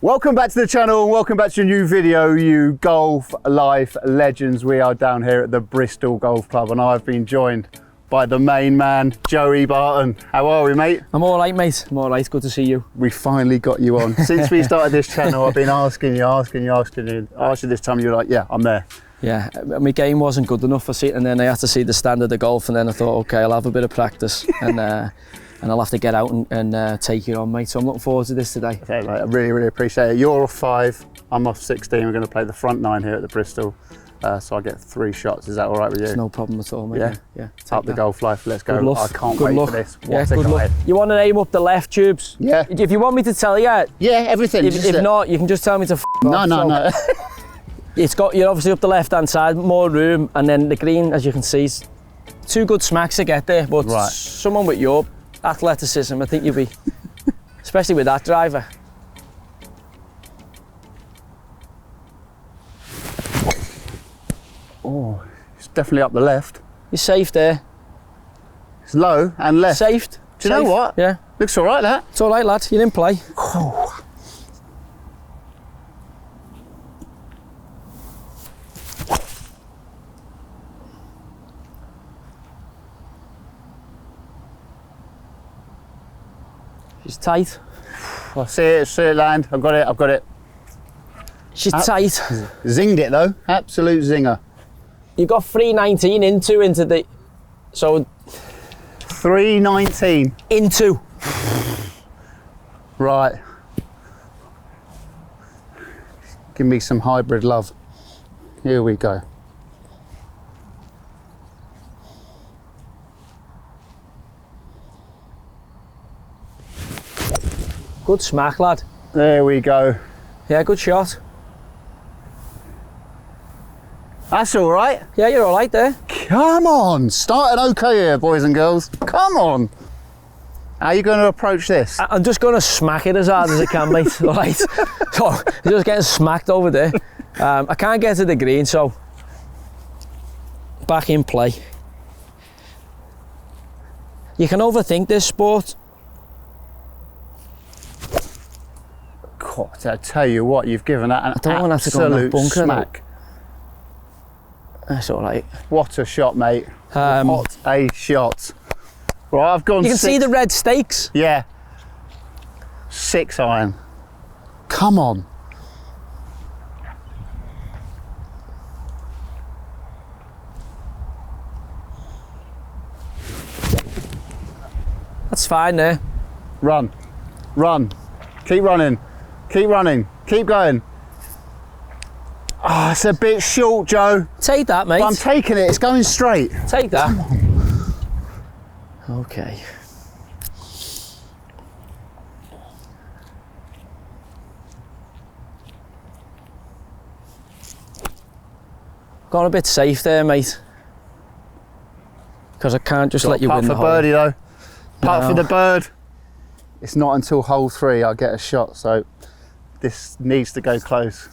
Welcome back to the channel, welcome back to a new video, you golf life legends. We are down here at the Bristol Golf Club and I've been joined by the main man, Joey Barton. How are we, mate? I'm all right, mate. I'm all right, good to see you. We finally got you on. Since we started this channel, I've been asking you this time, you're like, yeah, I'm there. Yeah, my game wasn't good enough for seeing, and then I had to see the standard of golf, and then I thought, okay, I'll have a bit of practice, and I'll have to get out and take you on, mate. So I'm looking forward to this today. Okay, mate, I really appreciate it. You're off 5, I'm off 16. We're going to play the front 9 here at the Bristol. So I get 3 shots. Is that all right with you? It's no problem at all, mate. Yeah. Up the golf life. Let's go. Good luck. I can't wait for this. What a good guy. luck. You want to aim up the left tubes? Yeah. If you want me to tell you, yeah, everything. If not, you can just tell me to f off. No. You're obviously up the left hand side, more room, and then the green, as you can see, is 2 good smacks to get there. But someone with your athleticism, I think you'll be, especially with that driver. Oh, it's definitely up the left. You're safe there. It's low and left. Safe. Do you know what? Yeah. Looks all right, that. It's all right, lad. You're in play. Oh. She's tight. I see it land. I've got it. She's tight. Zinged it though, absolute zinger. You got 319 into the, so 319 into. Right. Give me some hybrid love. Here we go. Good smack, lad. There we go. Yeah, good shot. That's all right. Yeah, you're all right there. Come on, starting okay here, boys and girls. Come on. How are you going to approach this? I'm just going to smack it as hard as I can, mate. All right. So you're just getting smacked over there. I can't get to the green, so back in play. You can overthink this sport. God, I tell you what, you've given that an have to go in that absolute bunker, smack. That's all right. What a shot, mate. What a shot. Right, I've gone. You can see the red stakes. Yeah. 6 iron. Come on. That's fine there. Run. Keep running. Keep going. Oh, it's a bit short, Joe. Take that, mate. But I'm taking it. It's going straight. Take that. Okay. Gone a bit safe there, mate. Because I can't just let you win the hole. Putt for birdie though. Putt for the bird. It's not until hole 3 I get a shot, so this needs to go close.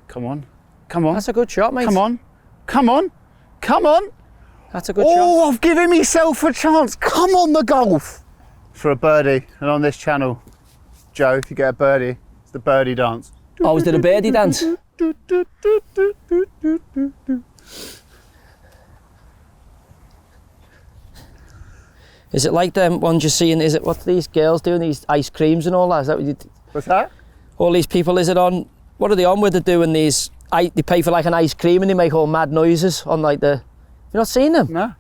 Come on. That's a good shot, mate. Come on. That's a good shot. Oh, I've given myself a chance. Come on, the golf. For a birdie, and on this channel, Joe, if you get a birdie, it's the birdie dance. Oh, is there a birdie dance? Is it like them ones you're seeing? Is it what these girls doing? These ice creams and all that? Is that what you? What's that? All these people. Is it on? What are they on with? They're doing these. They pay for like an ice cream and they make all mad noises on like the. You're not seeing them? No.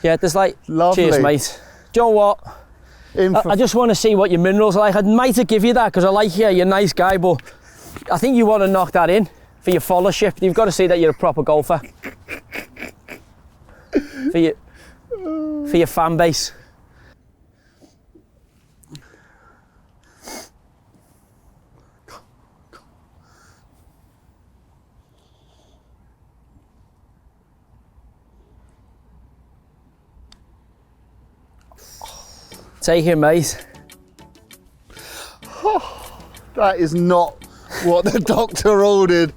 Yeah, there's like. Lovely. Cheers, mate. Do you know what? I just want to see what your minerals are like. I might have give you that because I like you. You're a nice guy, but I think you want to knock that in for your followership. You've got to see that you're a proper golfer. For your fan base. Take it, mate. That is not what the doctor ordered.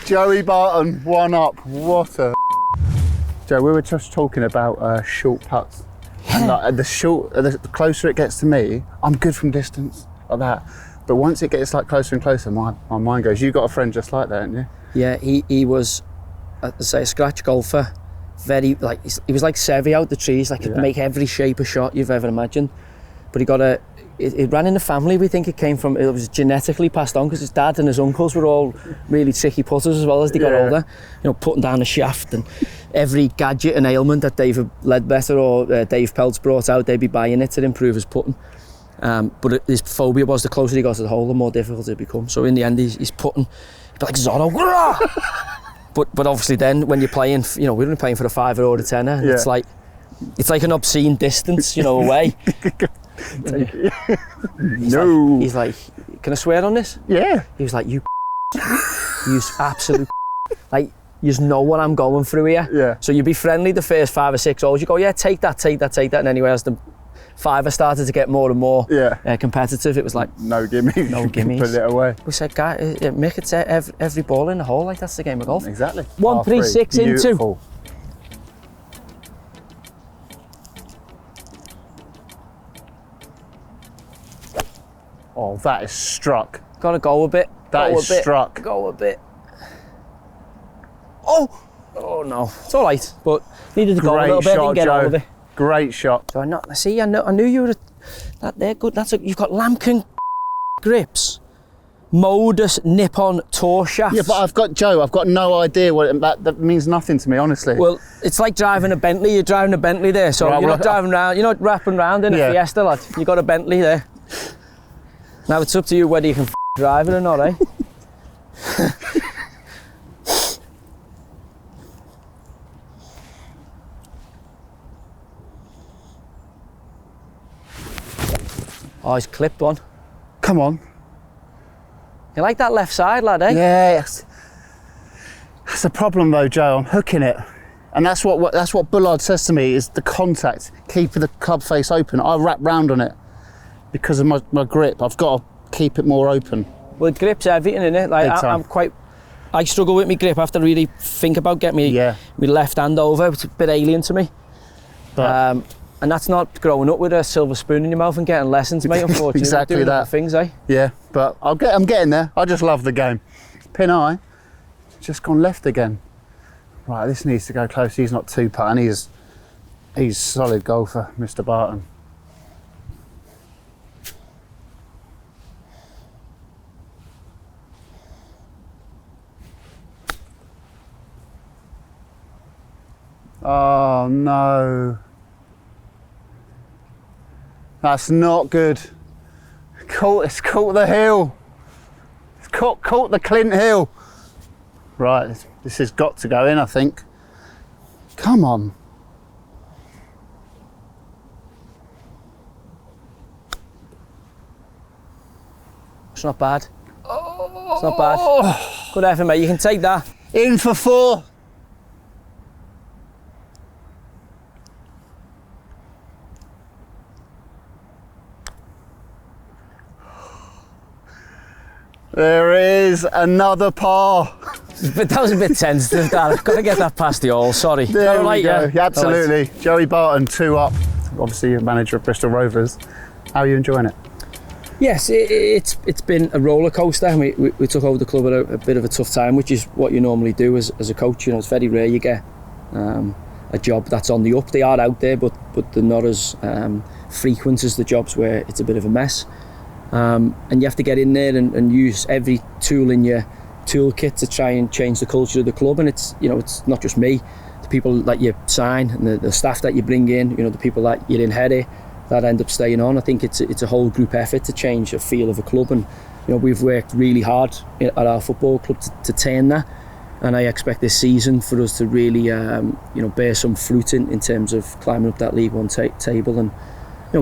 Joey Barton, 1 up. What a... Joe, we were just talking about short putts. And like, the closer it gets to me, I'm good from distance, like that. But once it gets like closer and closer, my mind goes. You got a friend just like that, haven't you? Yeah, he was, I'd say, a scratch golfer. Very, like, he was like Seve out the trees, like he'd make every shape of shot you've ever imagined. But he got it ran in the family. We think it was genetically passed on because his dad and his uncles were all really tricky putters as well as they got older. You know, putting down the shaft, and every gadget and ailment that David Ledbetter or Dave Peltz brought out, they'd be buying it to improve his putting. But his phobia was the closer he got to the hole, the more difficult it become. So in the end, he's putting, he'd be like Zorro. but obviously then when you're playing, you know, we were playing for a $5 or a $10, it's like an obscene distance, you know, away. He's like, can I swear on this? Yeah. He was like, you absolute like, you know what I'm going through here. Yeah. So you be friendly the first 5 or 6 holes. You go, yeah, take that. And anyway, as the 5 started to get more and more competitive, it was like, no gimmies. No gimmies. Put it away. We said, guys, Mick, it's every ball in the hole. Like, that's the game of golf. Exactly. 136 into. Oh, that is struck. Gotta go a bit. That is struck. Go a bit. Oh no, it's all right, but needed to go a little bit and get out of it. Great shot. So I knew you were they're good. You've got Lamkin grips, Modus Nippon tour shafts. Yeah, but I've got no idea what that means. Nothing to me, honestly. Well, it's like driving a Bentley. You're driving a Bentley there, so you're not driving around. You're not wrapping around in a Fiesta, lad. You got a Bentley there. Now it's up to you whether you can drive it or not, eh? Oh, he's clipped one. Come on. You like that left side, lad, eh? Yes. That's the problem though, Joe. I'm hooking it. And that's what Bullard says to me, is the contact, keeping the club face open. I wrap round on it because of my grip. I've got to keep it more open. Well, grip's everything, innit? Like, I struggle with my grip. I have to really think about getting my left hand over. It's a bit alien to me. But, and that's not growing up with a silver spoon in your mouth and getting lessons, mate, unfortunately. Exactly doing that. Things, eh? Yeah, but I'm getting there. I just love the game. Pin eye, just gone left again. Right, this needs to go close. He's not too putting. He's a solid golfer, Mr. Barton. Oh no. That's not good. It's caught the hill. It's caught the Clint Hill. Right, this has got to go in, I think. Come on. It's not bad. It's not bad. Good effort, mate. You can take that. In for 4. There is another par. But that was a bit sensitive, Dad. I've got to get that past the hole, sorry. There we go. Yeah, absolutely. Right. Joey Barton, 2 up. Obviously, you're manager of Bristol Rovers. How are you enjoying it? Yes, it's been a roller coaster. We took over the club at a bit of a tough time, which is what you normally do as a coach. You know, it's very rare you get a job that's on the up. They are out there, but they're not as frequent as the jobs where it's a bit of a mess. And you have to get in there and use every tool in your toolkit to try and change the culture of the club. And it's not just me, the people that you sign and the staff that you bring in, the people that you inherit that end up staying on. I think it's a whole group effort to change the feel of a club, and we've worked really hard at our football club to turn that, and I expect this season for us to really bear some fruit in terms of climbing up that League One table and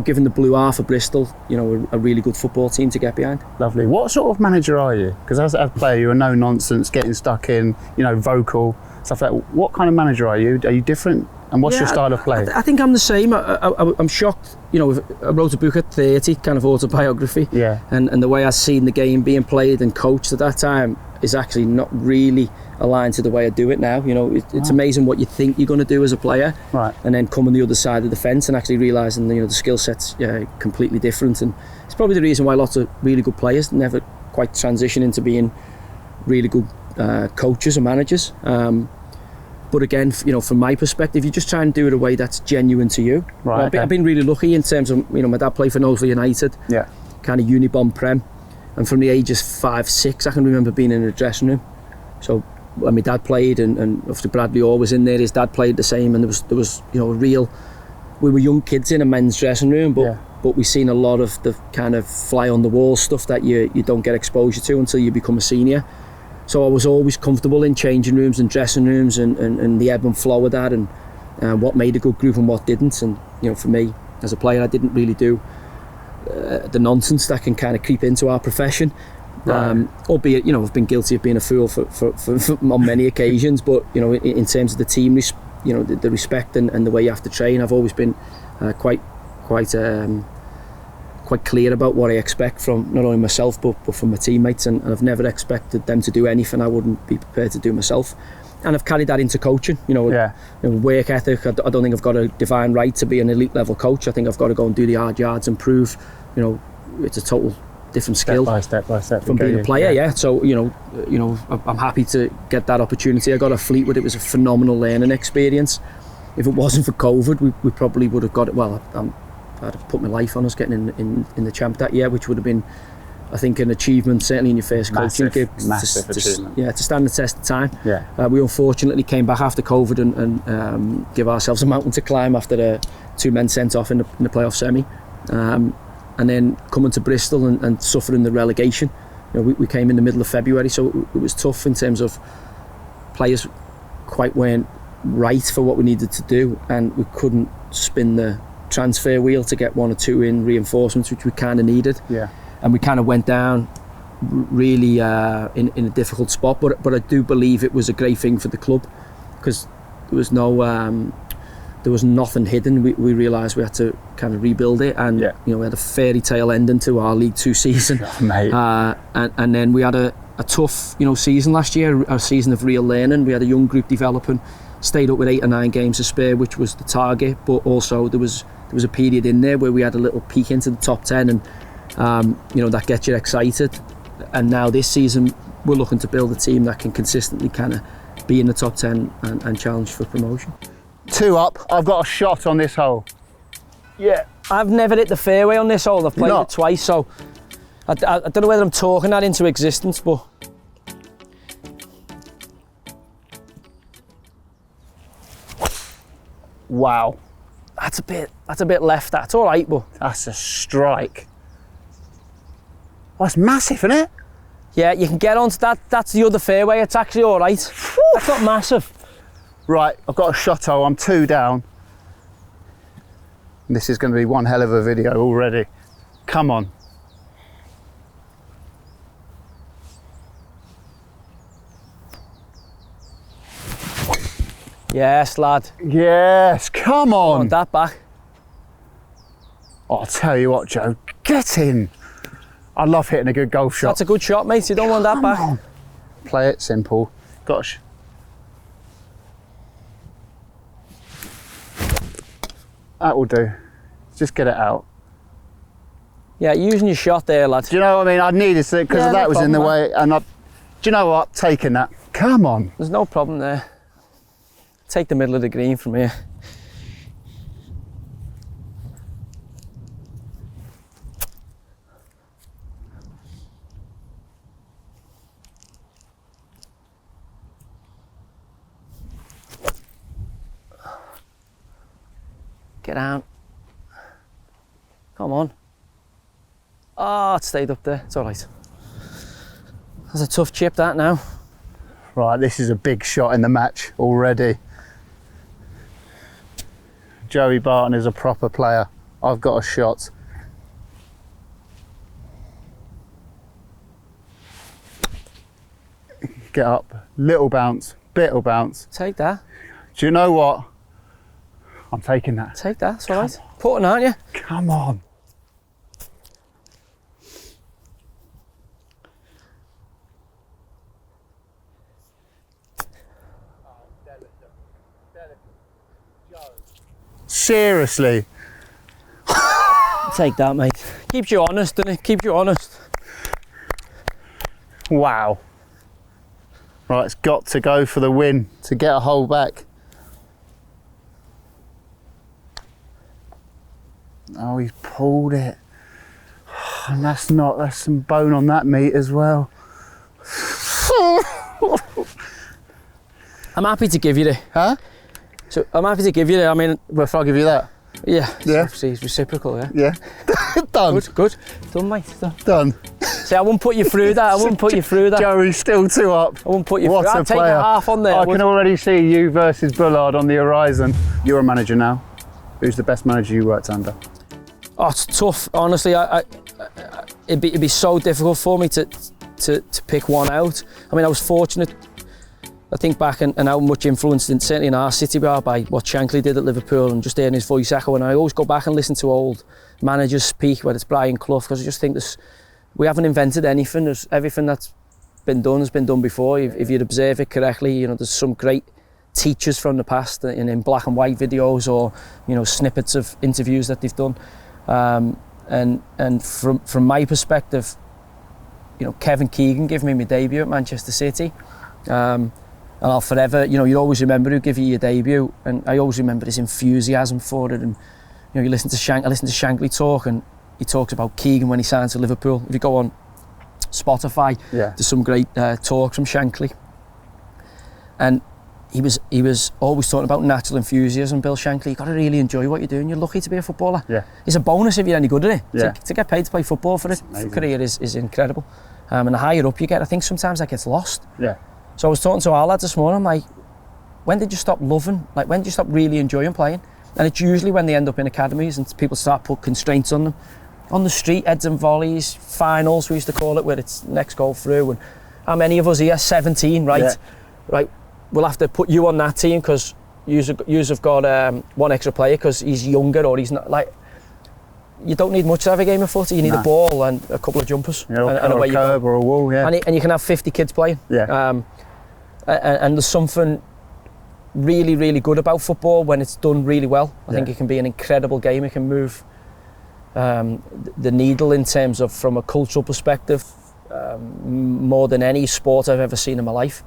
giving the blue half of Bristol, a really good football team to get behind. Lovely. What sort of manager are you? Because as a player, you're no nonsense, getting stuck in, vocal, stuff like that. What kind of manager are you? Are you different And what's your style of play? I think I'm the same. I'm shocked. You know, I wrote a book at 30, kind of autobiography. Yeah. And the way I've seen the game being played and coached at that time is actually not really aligned to the way I do it now. You know, it's amazing what you think you're going to do as a player, right? And then come on the other side of the fence and actually realising, you know, the skill set's completely different. And it's probably the reason why lots of really good players never quite transition into being really good coaches or managers. But again, you know, from my perspective, you just try and do it a way that's genuine to you. Right. I've been really lucky in terms of, you know, my dad played for Knowsley United. Yeah. Kind of Unibond Prem. And from the ages 5, 6, I can remember being in a dressing room. So when my dad played, and after Bradley Orr was in there, his dad played the same, and there was you know, we were young kids in a men's dressing room, but we seen a lot of the kind of fly on the wall stuff that you don't get exposure to until you become a senior. So I was always comfortable in changing rooms and dressing rooms and the ebb and flow of that, and what made a good group and what didn't. And you know, for me as a player, I didn't really do the nonsense that can kind of creep into our profession. Right. Albeit, you know, I've been guilty of being a fool for on many occasions, but you know, in terms of the team, you know, the respect and the way you have to train, I've always been quite clear about what I expect from not only myself but from my teammates, and I've never expected them to do anything I wouldn't be prepared to do myself. And I've carried that into coaching, you know, work ethic. I don't think I've got a divine right to be an elite level coach. I think I've got to go and do the hard yards and prove, you know, it's a total different skill step by step from being a player. So you know, I'm happy to get that opportunity. I got a Fleetwood. It was a phenomenal learning experience. If it wasn't for COVID, we probably would have got it. Well, I'd have put my life on us getting in the champ that year, which would have been, I think, an achievement, certainly in your first coaching gig. Massive achievement. To stand the test of time. Yeah. We unfortunately came back after COVID and give ourselves a mountain to climb after 2 men sent off in the playoff semi. And then coming to Bristol and suffering the relegation. You know, we came in the middle of February, so it was tough in terms of players quite weren't right for what we needed to do, and we couldn't spin the transfer wheel to get 1 or 2 in reinforcements, which we kind of needed. Yeah. And we kind of went down really in a difficult spot, but I do believe it was a great thing for the club, because there was nothing hidden. We realised we had to kind of rebuild it, and you know, we had a fairy tale ending to our League 2 season. Mate. And then we had a tough, you know, season last year, a season of real learning. We had a young group developing, stayed up with 8 or 9 games to spare, which was the target, but also there was a period in there where we had a little peek into the top 10, and you know, that gets you excited. And now this season we're looking to build a team that can consistently kind of be in the top 10 and challenge for promotion. 2 up. I've got a shot on this hole. Yeah, I've never hit the fairway on this hole. I've played it twice, so I don't know whether I'm talking that into existence, but wow, that's a bit left. That's all right, but that's a strike. Well, that's massive, isn't it? Yeah, you can get onto that. That's the other fairway. It's actually all right. That's not massive. Right, I've got a shot hole. I'm 2 down. And this is going to be one hell of a video already. Come on. Yes, lad. Yes, come on. I want that back. I'll tell you what, Joe, get in. I love hitting a good golf shot. That's a good shot, mate. You don't want that back. On. Play it simple. Gosh. That will do. Just get it out. Yeah, using your shot there, lad. Do you know what I mean? I needed to, because that was in the way, and do you know what? Taking that. Come on. There's no problem there. Take the middle of the green from here. Get out. Come on. Oh, it stayed up there. It's all right. That's a tough chip, that now. Right, this is a big shot in the match already. Joey Barton is a proper player. I've got a shot. Get up. Little bounce. Bit of bounce. Take that. Do you know what? I'm taking that. Take that, it's all right. Putting, aren't you? Come on. Seriously. Take that, mate. Keeps you honest, doesn't it? Keeps you honest. Wow. Right, it's got to go for the win to get a hole back. Oh, he's pulled it. And that's some bone on that meat as well. I'm happy to give you the. Huh? So I'm happy to give you the. I mean, If I give you that? yeah. Yeah. Obviously, it's reciprocal, yeah. Yeah. Done. Good, good. Done, mate. Done. Done. See, I wouldn't put you through that. I wouldn't put you through that. Joey's still 2 up. I wouldn't put you What through. a I'd take player. a half on there. I can already see you versus Bullard on the horizon. You're a manager now. Who's the best manager you worked under? Oh, it's tough. Honestly, it'd be so difficult for me to pick one out. I mean, I was fortunate. I think back and how much influenced, certainly in our city, we are by what Shankly did at Liverpool and just hearing his voice echo. And I always go back and listen to old managers speak, whether it's Brian Clough, because I just think we haven't invented anything. There's everything that's been done has been done before. If you'd observe it correctly, you know, there's some great teachers from the past in black and white videos or, you know, snippets of interviews that they've done. And from my perspective, you know, Kevin Keegan gave me my debut at Manchester City. And I'll forever, you know, you always remember who gave you your debut, and I always remember his enthusiasm for it. And you know, I listen to Shankly talk, and he talks about Keegan when he signed to Liverpool. If you go on Spotify, there's some great talks from Shankly. And he was always talking about natural enthusiasm. Bill Shankly, you've got to really enjoy what you're doing. You're lucky to be a footballer. Yeah. It's a bonus if you're any good at it. Yeah. To get paid to play football for it, for career is incredible. And the higher up you get, I think sometimes that gets lost. Yeah. So I was talking to our lads this morning, like, when did you stop loving? Like, when did you stop really enjoying playing? And it's usually when they end up in academies and people start put constraints on them. On the street, heads and volleys, finals, we used to call it, where it's next goal through. And how many of us here, 17, right? Yeah. Right, we'll have to put you on that team because you've got one extra player because he's younger or he's not, like, you don't need much to have a game of footy. You need a ball and a couple of jumpers, and away a curb or a wall, and you can have 50 kids playing. Yeah. And there's something really, really good about football when it's done really well. I think it can be an incredible game. It can move the needle in terms of, from a cultural perspective, more than any sport I've ever seen in my life.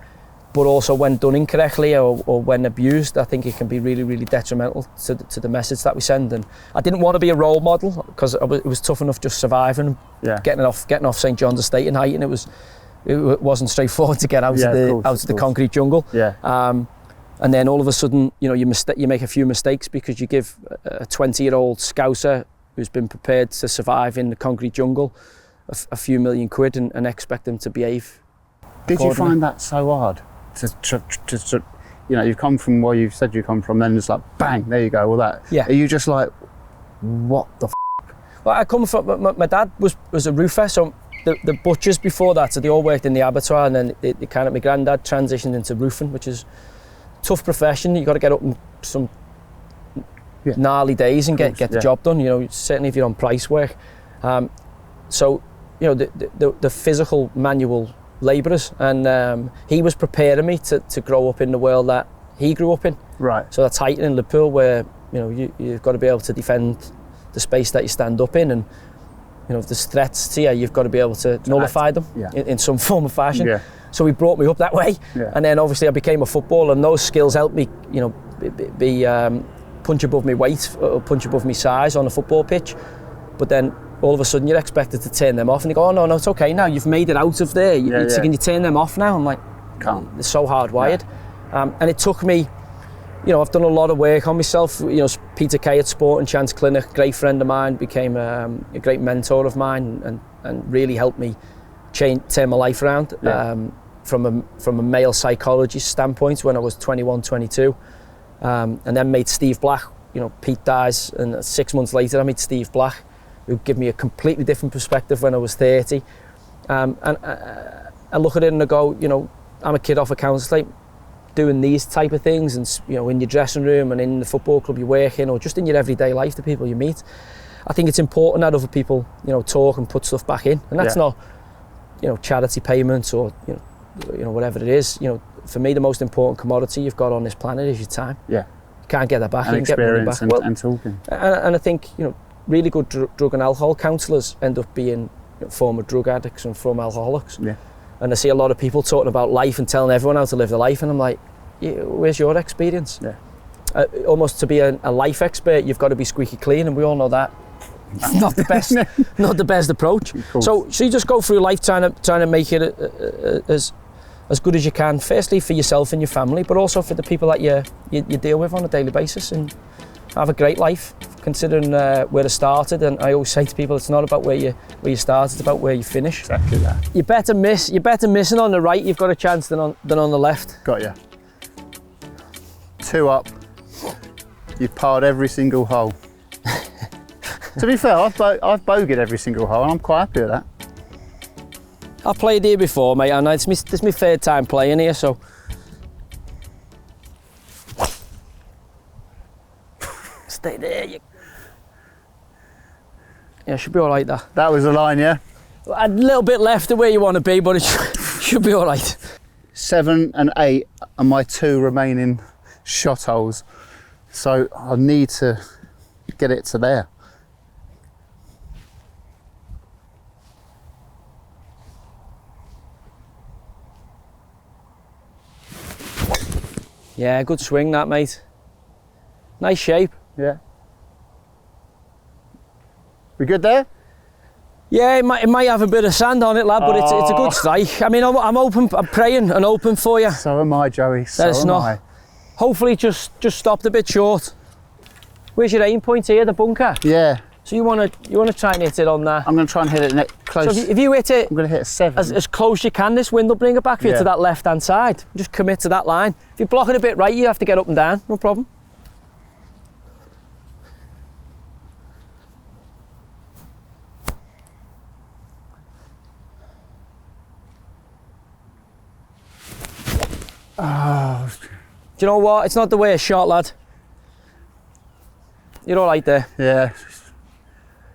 But also when done incorrectly or when abused, I think it can be really, really detrimental to the message that we send. And I didn't want to be a role model because it was tough enough just surviving, getting off St John's Estate in Highton. It wasn't straightforward to get out of the concrete jungle. Yeah. And then all of a sudden, you know, you make a few mistakes because you give a 20-year-old Scouser who's been prepared to survive in the concrete jungle a few million quid and expect them to behave. Did you find that so hard? To you know, you've come from where you've said you come from, then it's like bang, there you go, all that. Yeah. Are you just like, what the f***? Well, I come from, my dad was a roofer, so the butchers before that, so they all worked in the abattoir, and then they kind of, my granddad transitioned into roofing, which is a tough profession. You got to get up in some gnarly days and get the job done, you know, certainly if you're on price work. So, you know, the physical manual labourers, and he was preparing me to grow up in the world that he grew up in. Right. So that's Highton in Liverpool, where, you know, you've got to be able to defend the space that you stand up in, and, you know, if there's threats to you, you've got to be able to nullify them in some form of fashion. Yeah. So he brought me up that way, and then obviously I became a footballer, and those skills helped me, you know, be punch above my weight or punch above my size on a football pitch. But then all of a sudden you're expected to turn them off, and you go, oh no, it's okay now, you've made it out of there. So can you turn them off now? I'm like, can't. It's so hardwired. And it took me, you know, I've done a lot of work on myself. You know, Peter Kay at Sport and Chance Clinic, great friend of mine, became a great mentor of mine, and really helped me turn my life around. From a male psychology standpoint when I was 21, 22. And then met Steve Black. You know, Pete dies, and 6 months later I met Steve Black, who gave me a completely different perspective when I was 30. And I look at it and I go, you know, I'm a kid off a council estate. doing these type of things, and you know, in your dressing room and in the football club you work in, or just in your everyday life, the people you meet, I think it's important that other people, you know, talk and put stuff back in, and that's not, you know, charity payments or you know whatever it is. You know, for me, the most important commodity you've got on this planet is your time. Yeah, you can't get that back. And you can experience get money back. and talking. And I think, you know, really good drug and alcohol counsellors end up being, you know, former drug addicts and former alcoholics. Yeah. And I see a lot of people talking about life and telling everyone how to live their life, and I'm like, where's your experience? Yeah. Almost to be a life expert, you've got to be squeaky clean, and we all know that. Not the best, not the best approach. So you just go through life trying to make it as good as you can. Firstly for yourself and your family, but also for the people that you deal with on a daily basis, and have a great life. Considering where I started, and I always say to people, it's not about where you start, it's about where you finish. Exactly that. You're better missing on the right. You've got a chance than on the left. Got you. 2 up. You've parred every single hole. To be fair, I've bogeyed every single hole, and I'm quite happy with that. I've played here before, mate, and this is my third time playing here, so. Stay there. Yeah, should be all right. That was the line, yeah? A little bit left of where you want to be, but it should be all right. 7 and 8 are my 2 remaining shot holes, so I need to get it to there. Yeah, good swing that, mate. Nice shape. Yeah. We good there? Yeah, it might have a bit of sand on it, lad, but it's a good strike. I mean, I'm open, I'm praying and open for you. So am I, Joey. So am I. Hopefully, just stopped a bit short. Where's your aim point here? The bunker. Yeah. So you wanna try and hit it on that? I'm gonna try and hit it close. So if you hit it, I'm gonna hit a 7 as close as you can. This wind will bring it back for you to that left-hand side. Just commit to that line. If you block it a bit right, you have to get up and down. No problem. Oh. Do you know what? It's not the way it's shot, lad. You're all right there. Yeah.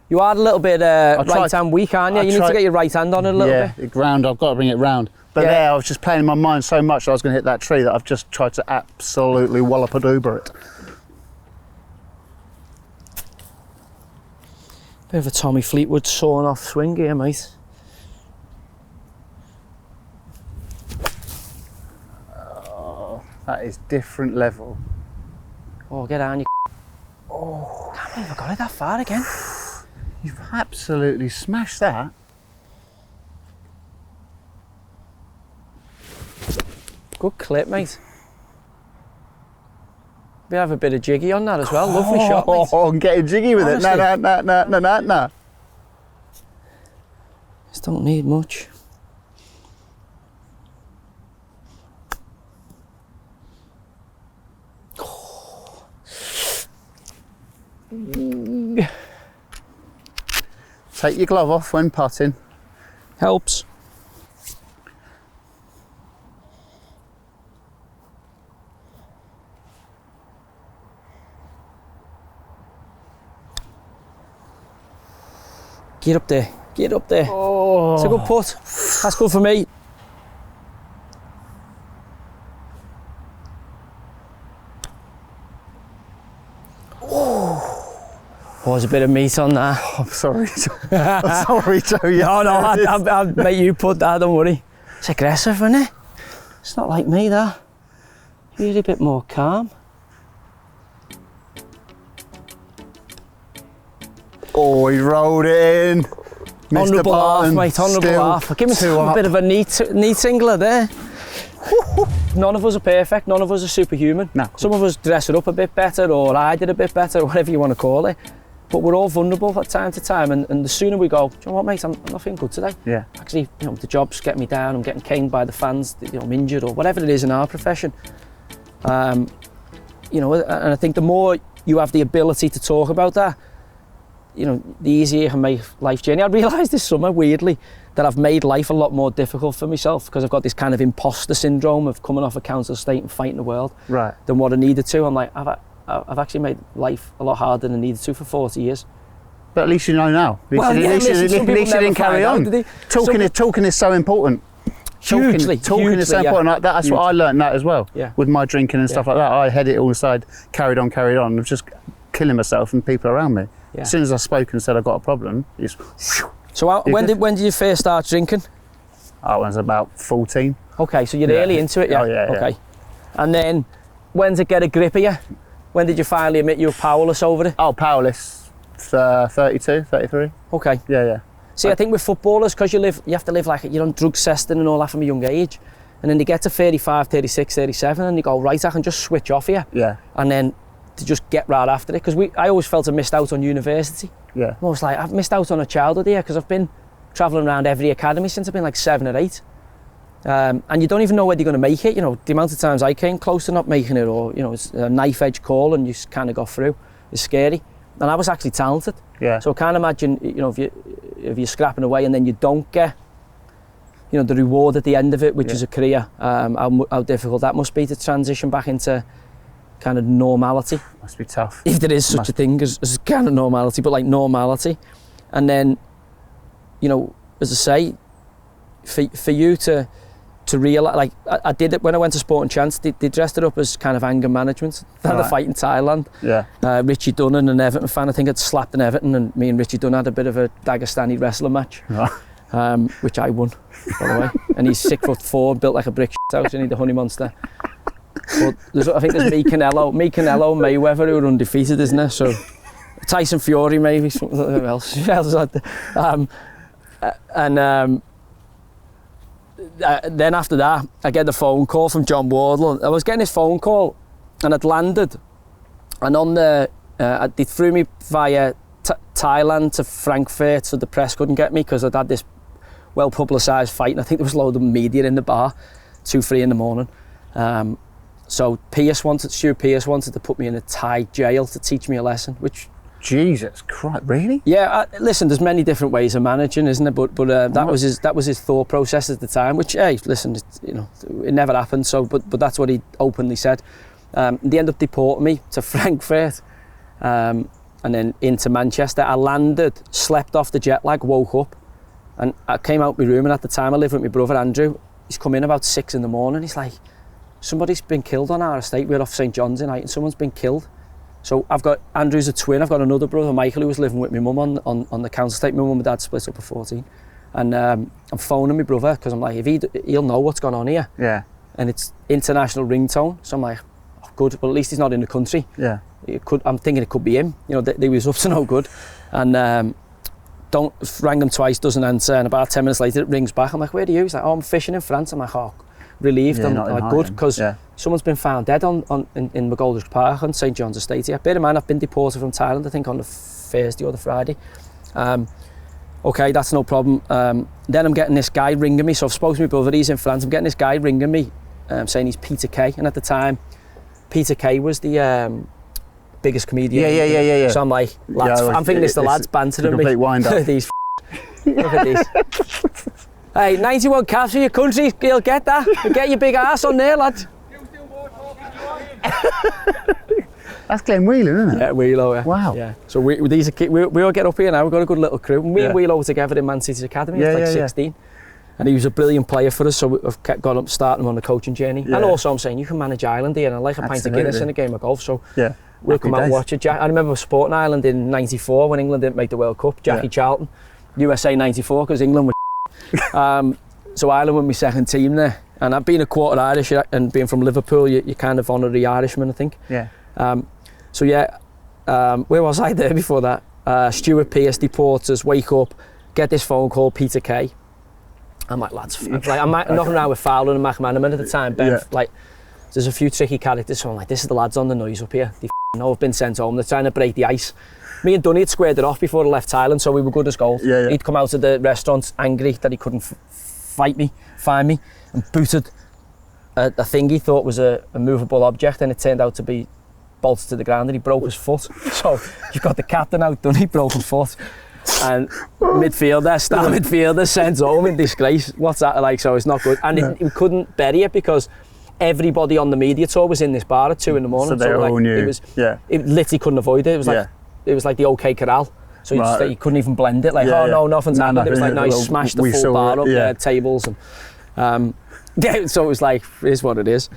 You are a little bit right hand weak, aren't you? You need to get your right hand on it a little bit. Yeah, round. I've got to bring it round. But there, I was just playing in my mind so much that I was going to hit that tree that I've just tried to absolutely wallop-a-doober it. Bit of a Tommy Fleetwood sawn off swing here, mate. Oh, that is different level. Oh, get on, you. Oh, I can't believe I got it that far again. You've absolutely smashed that. Good clip, mate. We have a bit of jiggy on that as well. Lovely shot, mate. Oh, I'm getting jiggy with it. Nah. Just don't need much. Take your glove off when putting. Helps. Get up there, get up there. Oh. It's a good putt. That's good for me. Oh, there's a bit of meat on that. Oh, I'm sorry. I'm sorry, Joe. No, I'll make you put that, don't worry. It's aggressive, isn't it? It's not like me, that. Usually a bit more calm. Oh, he rolled it in. Honourable half, mate, honourable half. Give me a bit of a neat singler there. None of us are perfect, none of us are superhuman. No. Some of us dress it up a bit better, or I did a bit better, or whatever you want to call it. But we're all vulnerable from time to time, and the sooner we go, do you know what, mate, I'm not feeling good today. Yeah. Actually, you know, the job's getting me down, I'm getting caned by the fans, you know, I'm injured, or whatever it is in our profession. You know, and I think the more you have the ability to talk about that, the easier you can make life journey. I realised this summer, weirdly, that I've made life a lot more difficult for myself because I've got this kind of imposter syndrome of coming off a council estate and fighting the world than what I needed to. I'm like, I've actually made life a lot harder than I needed to for 40 years. But at least you know now. At least you didn't carry on. Talking is so important. Hugely. Talking is so important. Like that's what I learned that as well. Yeah. With my drinking and stuff like that. I had it all aside, carried on. I was just killing myself and people around me. Yeah. As soon as I spoke and said I got a problem, it's... So when did you first start drinking? I was about 14. Okay, so you're early into it, yeah? Oh, yeah. Okay. And then, when did it get a grip of you? When did you finally admit you were powerless over it? Oh, powerless. 32, 33. Okay. Yeah. See, I think with footballers, because you have to live like you're on drug testing and all that from a young age, and then they get to 35, 36, 37, and they go, right, I can just switch off here. Yeah. And then to just get right after it, because I always felt I missed out on university. Yeah. I was like, I've missed out on a childhood here because I've been travelling around every academy since I've been like 7 or 8. And you don't even know whether you're going to make it. The amount of times I came close to not making it, or it's a knife edge call and you kind of got through. It's scary. And I was actually talented. Yeah. So I can't imagine, if you're scrapping away and then you don't get, the reward at the end of it, which is a career, how difficult that must be to transition back into kind of normality. Must be tough. If there is such a thing as kind of normality, but like normality. And then, as I say, for you to realise, like I did it when I went to Sport and Chance, they dressed it up as kind of anger management. They had a fight in Thailand. Yeah. Richie Dunn, an Everton fan, I think had slapped an Everton, and me and Richie Dunn had a bit of a Dagestani wrestling match, which I won, by the way. And he's 6'4", built like a brick house, and he's the honey monster. But I think there's me, Canelo, Mayweather, who are undefeated, isn't there? So Tyson Fury, maybe something else. Like that. Then after that, I get the phone call from John Wardle. I was getting this phone call, and I'd landed, and on they threw me via Thailand to Frankfurt, so the press couldn't get me because I'd had this well publicised fight, and I think there was a load of media in the bar, 2-3 in the morning. So Stuart Pearce wanted to put me in a Thai jail to teach me a lesson, which... Jesus Christ, really? Yeah, listen, there's many different ways of managing, isn't there? But that was his thought process at the time, which, hey, listen, it never happened, so, but that's what he openly said. They ended up deporting me to Frankfurt, and then into Manchester. I landed, slept off the jet lag, woke up, and I came out my room, and at the time I lived with my brother Andrew. He's come in about 6 in the morning, he's like, somebody's been killed on our estate. We're off St John's tonight and someone's been killed. So I've got, Andrew's a twin, I've got another brother, Michael, who was living with my mum on the council estate. My mum and dad split up at 14. And I'm phoning my brother because I'm like, he'll know what's gone on here. Yeah. And it's international ringtone. So I'm like, oh, good, but at least he's not in the country. Yeah. I'm thinking it could be him. They was up to no good. And rang him twice, doesn't answer. And about 10 minutes later, it rings back. I'm like, where are you? He's like, oh, I'm fishing in France. I'm like, oh, relieved. I'm like, good, because someone's been found dead in McGoldrick Park on St John's Estate here. Bear in mind, I've been deported from Thailand, I think on the Thursday or the Friday. Okay, that's no problem. Then I'm getting this guy ringing me, so I've spoken to my brother, he's in France. I'm getting this guy ringing me, saying he's Peter Kay, and at the time, Peter Kay was the biggest comedian. Yeah. So I'm like, lads, I'm thinking it's the lads bantering me. Complete wind up. These look at these. Hey, 91 caps for your country, you'll get that. You'll get your big ass on there, lads. That's Glenn Wheeler, isn't it? Yeah, Wheelo, yeah. Wow. Yeah. So we all get up here now, we've got a good little crew. Me and Wheelo were together in Man City's academy, he was like 16. And he was a brilliant player for us, so we've gone up, starting him on the coaching journey. Yeah. And also I'm saying, you can manage Ireland here, and I like a pint of Guinness in a game of golf, so we'll come out and watch it. I remember supporting Ireland in '94 when England didn't make the World Cup. Jackie Charlton, USA '94, because England was so Ireland were my second team there, and I've been a quarter Irish, and being from Liverpool, you kind of honour the Irishman, I think. Yeah. Where was I there before that? Stuart Pearce deports us, wake up, get this phone call, Peter Kay. I'm like, lads, I'm knocking around with Fowler and McManaman at the time. Ben, like, there's a few tricky characters, so I'm like, this is the lads on the noise up here. They know I've been sent home. They're trying to break the ice. Me and Dunny had squared it off before I left Thailand, so we were good as gold. Yeah. He'd come out of the restaurant angry that he couldn't find me, and booted a thing he thought was a movable object, and it turned out to be bolted to the ground and he broke his foot. So you've got the captain out, done, he broken foot. And star midfielder sent home in disgrace. What's that like? So it's not good. And we couldn't bury it because everybody on the media tour was in this bar at 2 in the morning. So they all knew. It literally couldn't avoid it. It was like the OK Corral. So you couldn't even blend it. Like, no, nothing's happened. It was like, no, you smashed the full bar up, tables. And so it was like, here's what it is.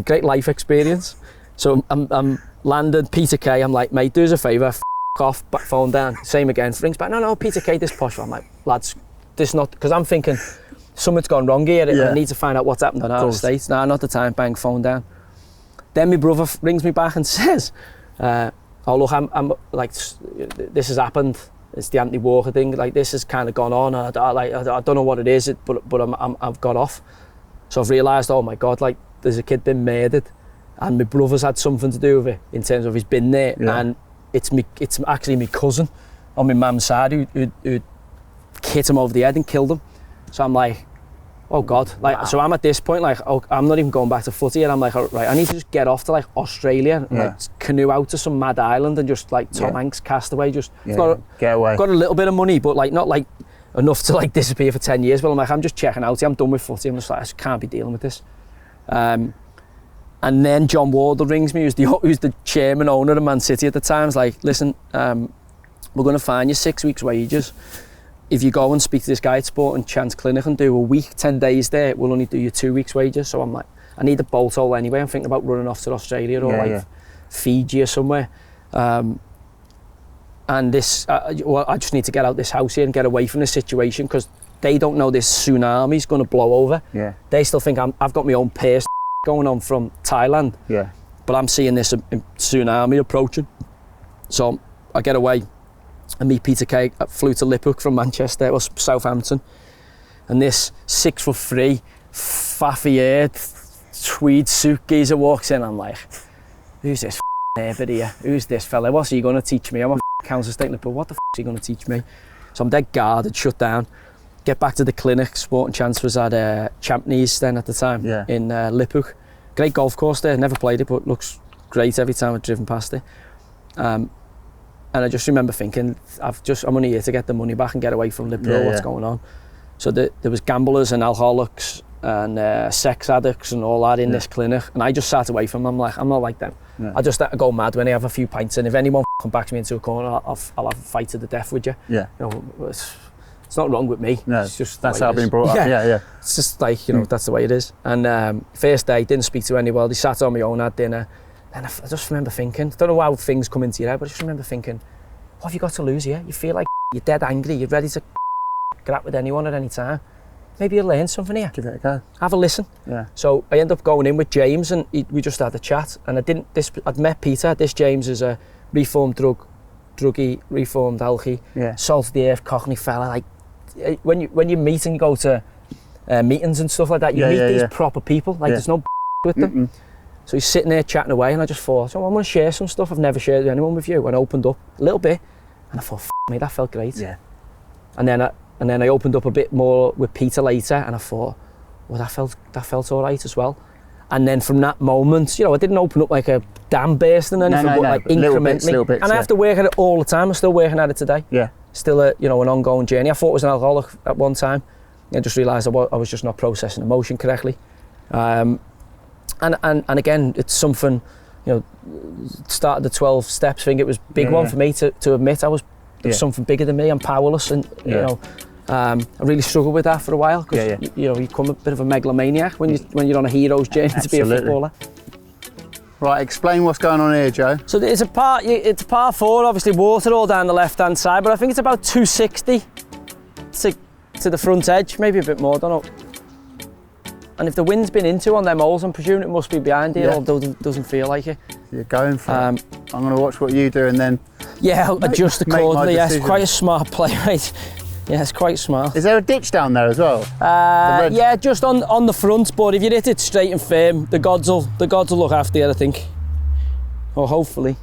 Great life experience. So I'm landed, Peter Kay, I'm like, mate, do us a favour, off, back phone down. Same again, rings back, no, Peter Kay, this posh. I'm like, lads, this not, because I'm thinking something's gone wrong here. I need to find out what's happened on our estate. Nah, not the time, bang, phone down. Then my brother rings me back and says, oh look, I'm like, this has happened. It's the Anthony Walker thing. Like, this has kind of gone on. I don't know what it is, but I've got off. So I've realised, oh my God, like there's a kid been murdered, and my brother's had something to do with it in terms of he's been there, and it's actually my cousin on my mum's side who hit him over the head and killed him. So I'm like, oh God, like so I'm at this point like, oh, I'm not even going back to footy, and I'm like, right, I need to just get off to like Australia, and like canoe out to some mad island and just like Tom Hanks Castaway, just get away. Got a little bit of money, but like not like enough to like disappear for 10 years. But I'm like, I'm just checking out. I'm done with footy. I'm just like, I just can't be dealing with this. And then John Wardle rings me, who's the chairman owner of Man City at the time. He's like, listen, we're going to fine you 6 weeks' wages. If you go and speak to this guy at Sport and Chance Clinic and do a week, 10 days there, we'll only do you 2 weeks' wages. So I'm like, I need a bolt hole anyway. I'm thinking about running off to Australia or Fiji or somewhere. And this, well, I just need to get out this house here and get away from this situation, because they don't know this tsunami's going to blow over. Yeah. They still think I've got my own pace going on from Thailand. Yeah. But I'm seeing this tsunami approaching. So I get away and meet Peter Kay. I flew to Liphook from Manchester, or Southampton. And this 6'3", faffy-haired, tweed suit geezer walks in. I'm like, who's this neighbour here? Who's this fella? What's he going to teach me? I'm a council statement, but what the is he going to teach me? So I'm dead guarded, shut down. Get back to the clinic. Sport and Chance was at Champneys then at the time in Liphook. Great golf course there. Never played it, but looks great every time I've driven past it. And I just remember thinking, I'm only here to get the money back and get away from Liverpool. What's going on? So there was gamblers and alcoholics and sex addicts and all that in this clinic, and I just sat away from them. I'm not like them. I just go mad when I have a few pints, and if anyone backs me into a corner, I'll have a fight to the death with you. Yeah. You know, it's not wrong with me. No, it's just that's how I've been brought up. Yeah. It's just like, you know, that's the way it is. And first day, didn't speak to anybody. Sat on my own, had dinner, and I just remember thinking, don't know how things come into your head, but I just remember thinking, what have you got to lose here? You feel like you're dead angry, you're ready to grab with anyone at any time. Maybe you'll learn something here. Give it a go. Have a listen. Yeah. So I ended up going in with James, and we just had a chat. And I'd met Peter. This James is a reformed druggie, reformed alky, salt of the earth, Cockney fella. Like when you meet and go to meetings and stuff like that, you meet these proper people. Like there's no with them. So he's sitting there chatting away, and I just thought, I'm going to share some stuff I've never shared with anyone with you. And I opened up a little bit, and I thought, me, that felt great. Yeah. And then I opened up a bit more with Peter later, and I thought, well, that felt all right as well. And then from that moment, you know, I didn't open up like a dam bursting or anything, but like incrementally. Little bits, and I have to work at it all the time. I'm still working at it today. Yeah. Still an ongoing journey. I thought I was an alcoholic at one time. I just realised I was just not processing emotion correctly. And again, it's something, you know, started the 12 steps thing. It was a big one for me to admit there was something bigger than me. I'm powerless, and you know, I really struggled with that for a while, because you know, you become a bit of a megalomaniac when you're on a hero's journey to be a footballer. Right, explain what's going on here, Joe. So it's a par 4, obviously water all down the left hand side, but I think it's about 260 to the front edge, maybe a bit more, I don't know. And if the wind's been into on them holes, I'm presuming it must be behind here, although it doesn't feel like it. You're going for it. I'm going to watch what you do and then I'll adjust accordingly. Yeah, it's quite a smart play, right? Yeah, it's quite smart. Is there a ditch down there as well? Yeah, just on the front, but if you hit it straight and firm, the gods will look after you, I think. Or hopefully.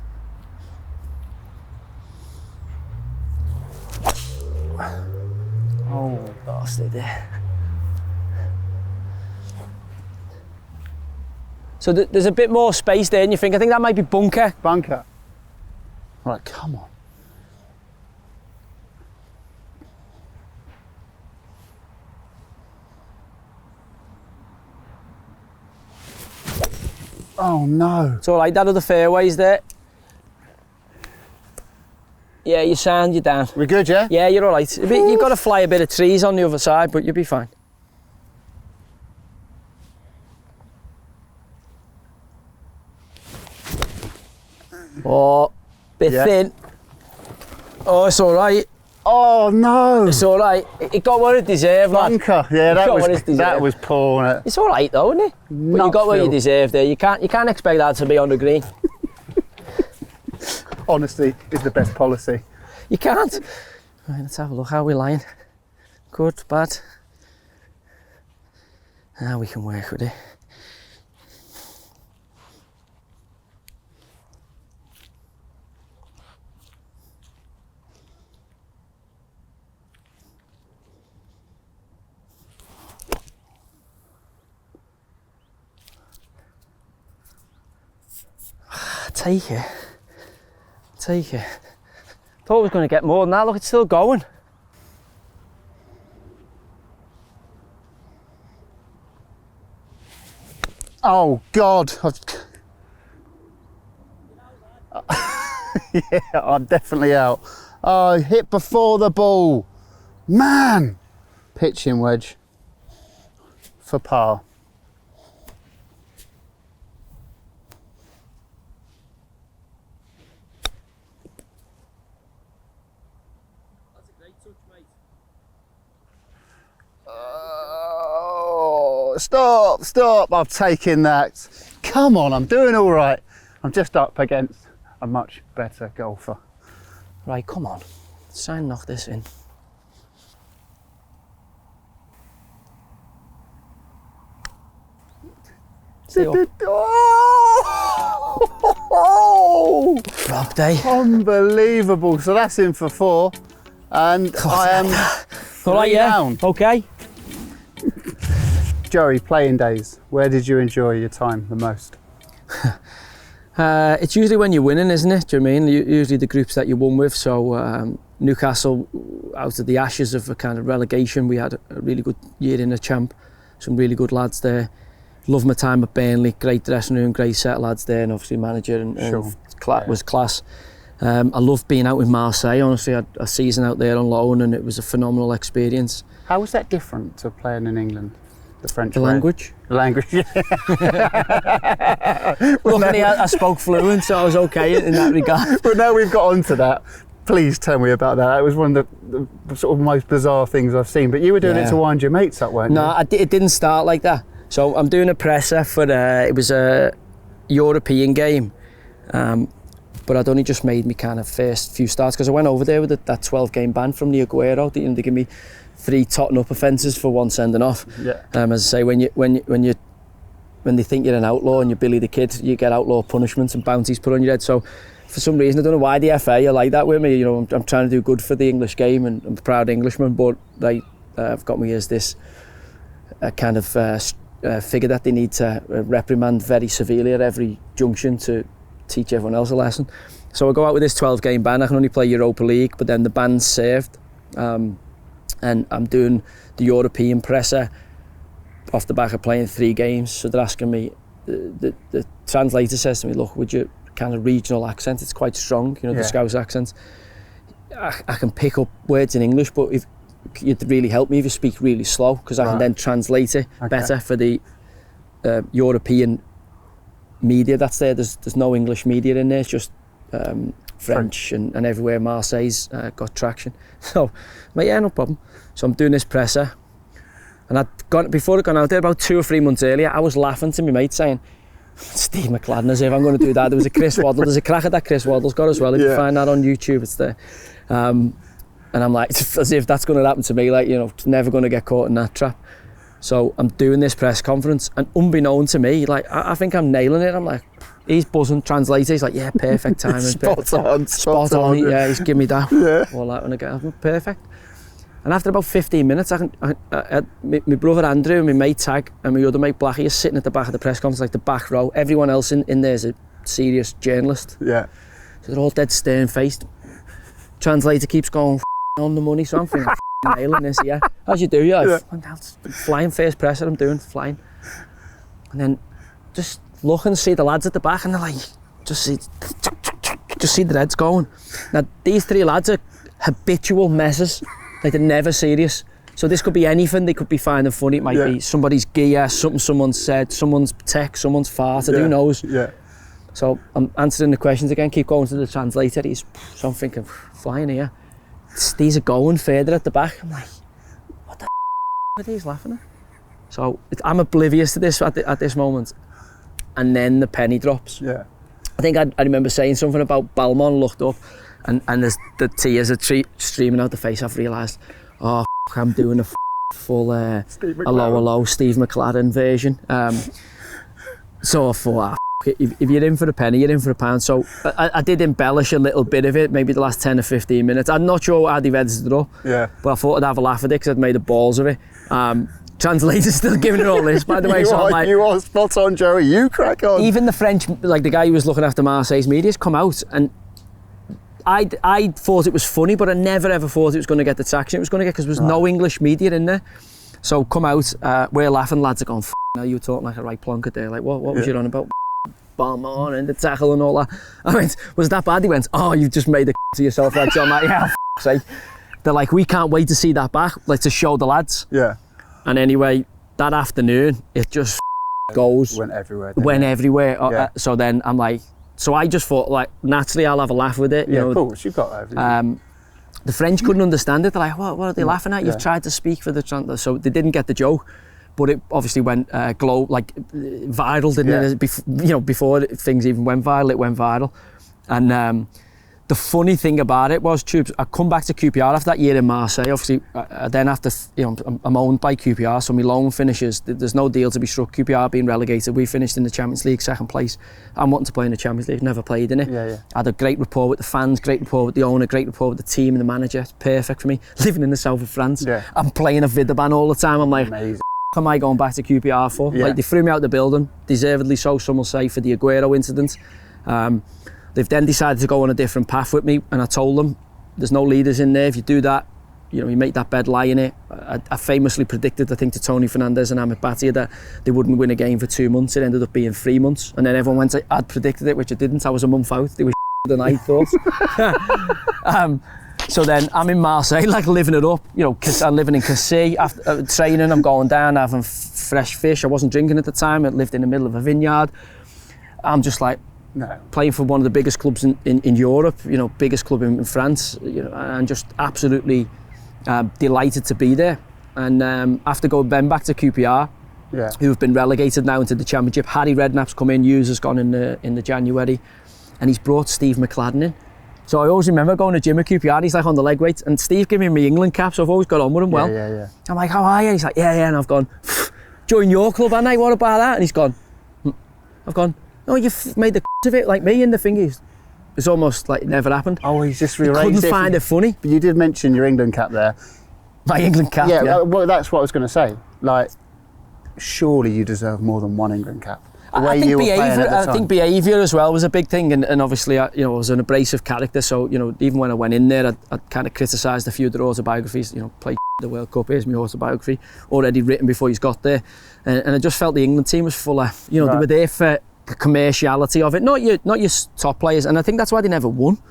Oh, bastard. So there's a bit more space there, and you think, I think that might be bunker. Bunker. Right, come on. Oh no. It's all right, that other fairway's there. Yeah, you sound, you're down. We're good, yeah? Yeah, you're all right. You've got to fly a bit of trees on the other side, but you'll be fine. Oh, bit thin. Oh, it's all right. Oh no. It's all right. It got what it deserved, lad. Bunker. Yeah, that was poor, wasn't it? It's all right though, isn't it? But you got what you deserved there. You can't expect that to be on the green. Honesty is the best policy. You can't. Right, let's have a look. How are we lying? Good, bad. Now we can work with it. Take it. Take it. Thought I was going to get more than that. Look, it's still going. Oh God. Yeah, I'm definitely out. Oh, hit before the ball. Man. Pitching wedge for par. Stop, I've taken that. Come on, I'm doing all right. I'm just up against a much better golfer. Right, come on. Let's try and knock this in. Oh! Rob day. Unbelievable. So that's in for 4. And I am all right, yeah. down. Okay. Joey, playing days, where did you enjoy your time the most? It's usually when you're winning, isn't it? Do you know what I mean? Usually the groups that you won with. So Newcastle, out of the ashes of a kind of relegation, we had a really good year in the champ. Some really good lads there. Love my time at Burnley, great dressing room, great set of lads there, and obviously manager and was class. I loved being out with Marseille. Honestly, I had a season out there on loan, and it was a phenomenal experience. How was that different to playing in England? The French way? Language, yeah. Luckily, I spoke fluent, so I was okay in that regard. But now we've got onto that. Please tell me about that. It was one of the sort of most bizarre things I've seen. But you were doing it to wind your mates up, weren't you? No, it didn't start like that. So I'm doing a presser for it was a European game, but I'd only just made me kind of first few starts because I went over there with that 12-game ban from the Aguero. They give me 3 totting up offences for 1 sending off. Yeah. As I say, when they think you're an outlaw and you're Billy the Kid, you get outlaw punishments and bounties put on your head. So for some reason, I don't know why the FA are like that with me. You know, I'm trying to do good for the English game, and I'm a proud Englishman, but they have got me as this kind of figure that they need to reprimand very severely at every junction to teach everyone else a lesson. So I go out with this 12-game ban. I can only play Europa League, but then the ban's served. And I'm doing the European presser off the back of playing 3 games. So they're asking me, the translator says to me, look, with your kind of regional accent, it's quite strong, you know, the Scouse accent. I can pick up words in English, but if you'd really help me if you speak really slow, because I can then translate it better for the European media that's there. There's no English media in there, it's just French and everywhere. Marseille's got traction. So, but yeah, no problem. So I'm doing this presser, and before I'd gone out there about 2 or 3 months earlier, I was laughing to my mate saying, Steve McLaren, as if I'm going to do that. There was a Chris Waddle, there's a crack at that Chris Waddle's got as well. If you find that on YouTube, it's there. And I'm like, as if that's going to happen to me, like, you know, never going to get caught in that trap. So I'm doing this press conference, and unbeknown to me, like, I think I'm nailing it. I'm like, he's buzzing, translator, he's like, yeah, perfect timing. Spot on. Yeah, he's giving me that. Yeah. All that when I get perfect. And after about 15 minutes, my brother Andrew and my mate Tag and my other mate Blackie are sitting at the back of the press conference, like the back row. Everyone else in there is a serious journalist. Yeah. So they're all dead stern-faced. Translator keeps going, on the money, so I'm thinking, nailing this, yeah. As you do, yeah. Flying first presser, I'm doing, flying. And then just look and see the lads at the back, and they're like, just see the heads going. Now, these 3 lads are habitual messes. Like, they're never serious. So this could be anything. They could be finding funny. It might be somebody's gear, something someone said, someone's text, someone's farted, who knows? Yeah. So I'm answering the questions again, keep going to the translator. So I'm thinking, flying here. These are going further at the back. I'm like, what the are these laughing at? So I'm oblivious to this at this moment. And then the penny drops. Yeah. I think I remember saying something about Balmon, looked up, and there's the tears are streaming out the face. I've realised, I'm doing a full hello Steve McLaren version. So I thought, if you're in for a penny, you're in for a pound. So I did embellish a little bit of it, maybe the last 10 or 15 minutes. I'm not sure how they've edited it up, but I thought I'd have a laugh at it because I'd made the balls of it. Translator's still giving it all this, by the way. You are spot on, Joey. You crack on. Even the French, like the guy who was looking after Marseille's media's come out, and I thought it was funny, but I never ever thought it was going to get the traction it was going to get, because there was no English media in there. So come out, we're laughing, lads are going, now you were talking like a right plonker there. Like, what was you on about? Balmon and the tackle and all that. I went, was that bad? He went, you've just made a to yourself, like, so I'm like, yeah, sake. They're like, we can't wait to see that back, like, to show the lads. Yeah. And anyway, that afternoon, it just goes. Went everywhere. Everywhere. So then I'm like, so I just thought, like, naturally I'll have a laugh with it. You know, of course, you've got everything. The French couldn't understand it. They're like, what are they laughing at? You've tried to speak for the translator. So they didn't get the joke. But it obviously went viral, didn't it? Before things even went viral, it went viral. And the funny thing about it was, Tubes, I come back to QPR after that year in Marseille. Obviously, then after, I'm owned by QPR, so my loan finishes. There's no deal to be struck. QPR being relegated, we finished in the Champions League, second place. I'm wanting to play in the Champions League, never played in it. I had a great rapport with the fans, great rapport with the owner, great rapport with the team and the manager. It's perfect for me. Living in the south of France, I'm playing a Videoban all the time. I'm like, amazing. Am I going back to QPR for? Like, they threw me out the building, deservedly so, some will say, for the Aguero incident. They've then decided to go on a different path with me, and I told them, there's no leaders in there. If you do that, you make that bed lie in it. I famously predicted, I think, to Tony Fernandez and Amit Bhatia that they wouldn't win a game for 2 months. It ended up being 3 months, and then everyone went, I'd predicted it, which I didn't. I was a month out. They were than I thought. So then I'm in Marseille, like, living it up. I'm living in Cassis. After training, I'm going down, having fresh fish. I wasn't drinking at the time. I lived in the middle of a vineyard. I'm just like, playing for one of the biggest clubs in Europe, biggest club in France, and just absolutely delighted to be there. And after going then back to QPR, who have been relegated now into the Championship, Harry Redknapp's come in, Hughes has gone in the January, and he's brought Steve McLaren in. So I always remember going to gym at QPR, he's like on the leg weights, and Steve gave me my England cap, so I've always got on with him well. I'm like, how are you? He's like, yeah, and I've gone, join your club, haven't I? What about that? And he's gone, I've gone, oh, you've made the of it, like me, and the thing is, it's almost like it never happened. Oh, he's just rearranged it. Couldn't find it funny. But you did mention your England cap there. My England cap, yeah. Well, that's what I was going to say. Like, surely you deserve more than one England cap. I think behaviour as well was a big thing, and obviously I was an abrasive character, so even when I went in there, I kind of criticised a few of their autobiographies. Play the World Cup, here's my autobiography, already written before he's got there, and I just felt the England team was full of, they were there for the commerciality of it, not your top players, and I think that's why they never won.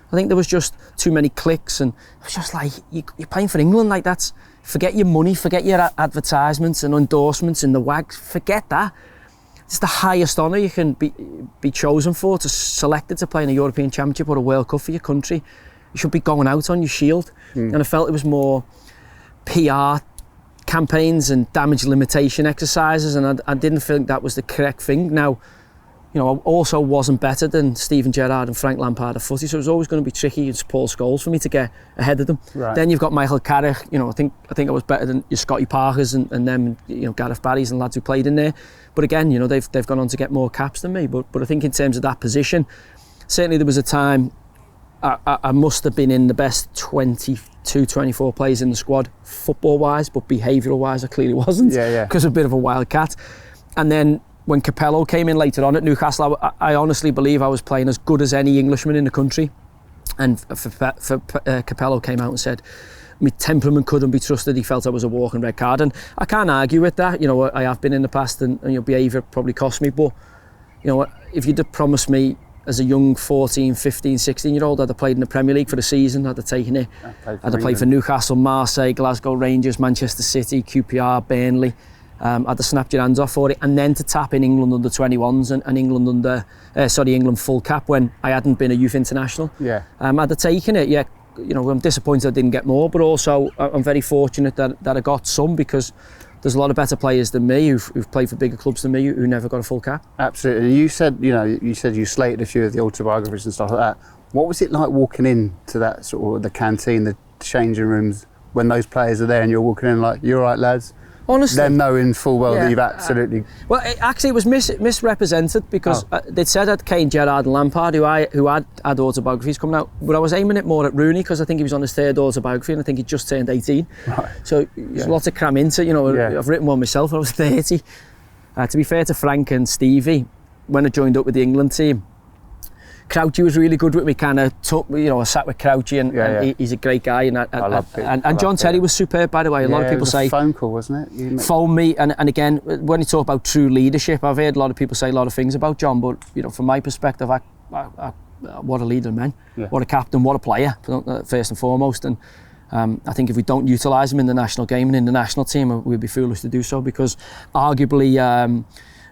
I think there was just too many clicks, and it was just like, you're playing for England, like, that's, forget your money, forget your advertisements and endorsements and the wags, forget that. It's the highest honour you can be chosen for, to selected to play in a European Championship or a World Cup for your country. You should be going out on your shield. And I felt it was more PR campaigns and damage limitation exercises, and I didn't think that was the correct thing. Now, I also wasn't better than Steven Gerrard and Frank Lampard at footy, so it was always going to be tricky. It's Paul Scholes for me to get ahead of them. Right. Then you've got Michael Carrick. I think I was better than your Scotty Parkers and them, Gareth Barrys and lads who played in there. But again, they've gone on to get more caps than me. But I think in terms of that position, certainly there was a time I must have been in the best 22 24 players in the squad, football-wise, but behavioural-wise, I clearly wasn't, because of a bit of a wild cat. And then when Capello came in later on at Newcastle, I honestly believe I was playing as good as any Englishman in the country. And Capello came out and said, my temperament couldn't be trusted. He felt I was a walking red card, and I can't argue with that. You know, I have been in the past, and your behaviour probably cost me. But you know, if you'd have promised me as a young 14, 15, 16-year-old, I'd have played in the Premier League for the season, I'd have taken it. I'd have played for Newcastle, Marseille, Glasgow Rangers, Manchester City, QPR, Burnley. I'd have snapped your hands off for it, and then to tap in England under 21s and England full cap when I hadn't been a youth international. I'd have taken it. Yeah, you know, I'm disappointed I didn't get more, but also I'm very fortunate that I got some, because there's a lot of better players than me who've played for bigger clubs than me who never got a full cap. Absolutely. You said you slated a few of the autobiographies and stuff like that. What was it like walking into that sort of the canteen, the changing rooms, when those players are there and you're walking in like, "You all right, lads"? Honestly, them knowing full well that you've absolutely... Well, it was misrepresented, because they'd said I'd Kane, Gerrard and Lampard, who had autobiographies coming out, but I was aiming it more at Rooney, because I think he was on his third autobiography, and I think he just turned 18. Right. So there's lots to cram into, you know. I've written one myself when I was 30. To be fair to Frank and Stevie, when I joined up with the England team, Crouchy was really good with me, kind of took, you know, I sat with Crouchy, and he's a great guy, and John Terry was superb, by the way. A lot of people say... it was a phone call, wasn't it? Phone me, and again, when you talk about true leadership, I've heard a lot of people say a lot of things about John, but, you know, from my perspective, what a leader, man. What a captain, what a player, first and foremost. And I think if we don't utilise him in the national game and in the national team, we'd be foolish to do so, because arguably...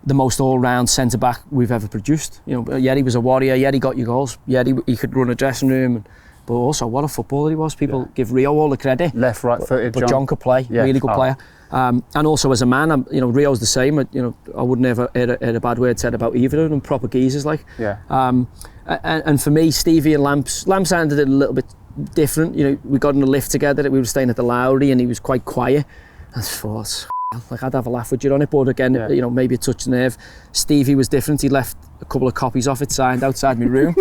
the most all-round centre-back we've ever produced. You know, he was a warrior, he got you goals, he could run a dressing room, but also what a footballer he was. People give Rio all the credit. Left, right-footed, but John could play, really good player. And also as a man, you know, Rio's the same. You know, I wouldn't ever heard a bad word said about either of them, proper geezers like. And for me, Stevie and Lamps handled it a little bit different. You know, we got in the lift together, we were staying at the Lowry, and he was quite quiet. I thought, like, I'd have a laugh with you on it, but again, you know, maybe a touch nerve. Stevie was different. He left a couple of copies of it signed outside my room.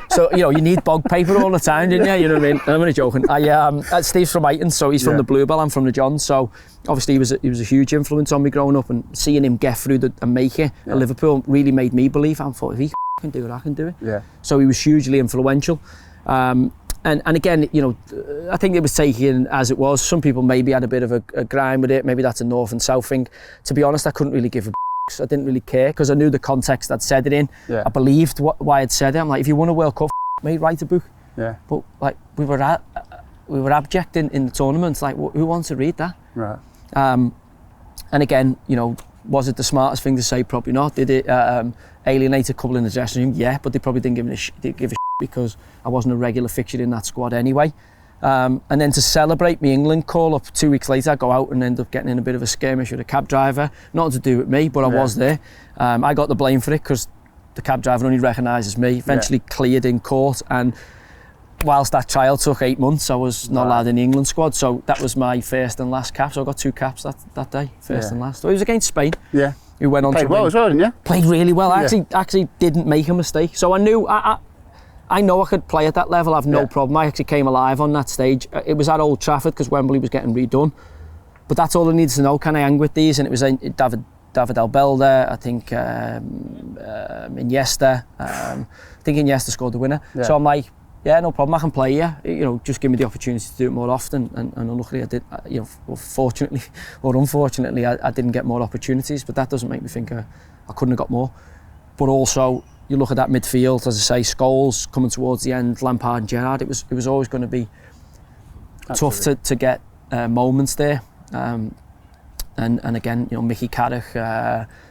So, you know, you need bog paper all the time, didn't you? You know what I mean? I'm only joking. Steve's from Ayton, so he's from the Bluebell. I'm from the Johns, so obviously he was a huge influence on me growing up, and seeing him get through and make it at Liverpool really made me believe. I thought, if he can do it, I can do it. So he was hugely influential. And again, you know, I think it was taken as it was. Some people maybe had a bit of a grind with it. Maybe that's a north and south thing. To be honest, I couldn't really give a I didn't really care, because I knew the context I'd said it in. I believed why I'd said it. I'm like, if you won a World Cup, mate, write a book. But like, we were abject in the tournament. Like, who wants to read that? Right. And again, you know, was it the smartest thing to say? Probably not. Did it alienate a couple in the dressing room? Yeah, but they probably didn't give a because I wasn't a regular fixture in that squad anyway. And then to celebrate my England call up 2 weeks later, I go out and end up getting in a bit of a skirmish with a cab driver. Nothing to do with me, but I was there. I got the blame for it because the cab driver only recognises me. Eventually cleared in court, and whilst that trial took 8 months, I was not allowed in the England squad. So that was my first and last cap. So I got 2 caps that day, first and last. So it was against Spain. Who went on to win. Played well as well, didn't you? Played really well. I actually didn't make a mistake. So I knew I know I could play at that level. I've no problem. I actually came alive on that stage. It was at Old Trafford because Wembley was getting redone. But that's all I needed to know. Can I hang with these? And it was David Albelda, I think Iniesta. I think Iniesta scored the winner. So I'm like, yeah, no problem. I can play. You know, just give me the opportunity to do it more often. And luckily I did. You know, well, fortunately or unfortunately, I didn't get more opportunities. But that doesn't make me think I couldn't have got more. But also, you look at that midfield, as I say, Scholes coming towards the end, Lampard and Gerrard. It was always going to be tough to get moments there. And again, you know, Mickey Carrick,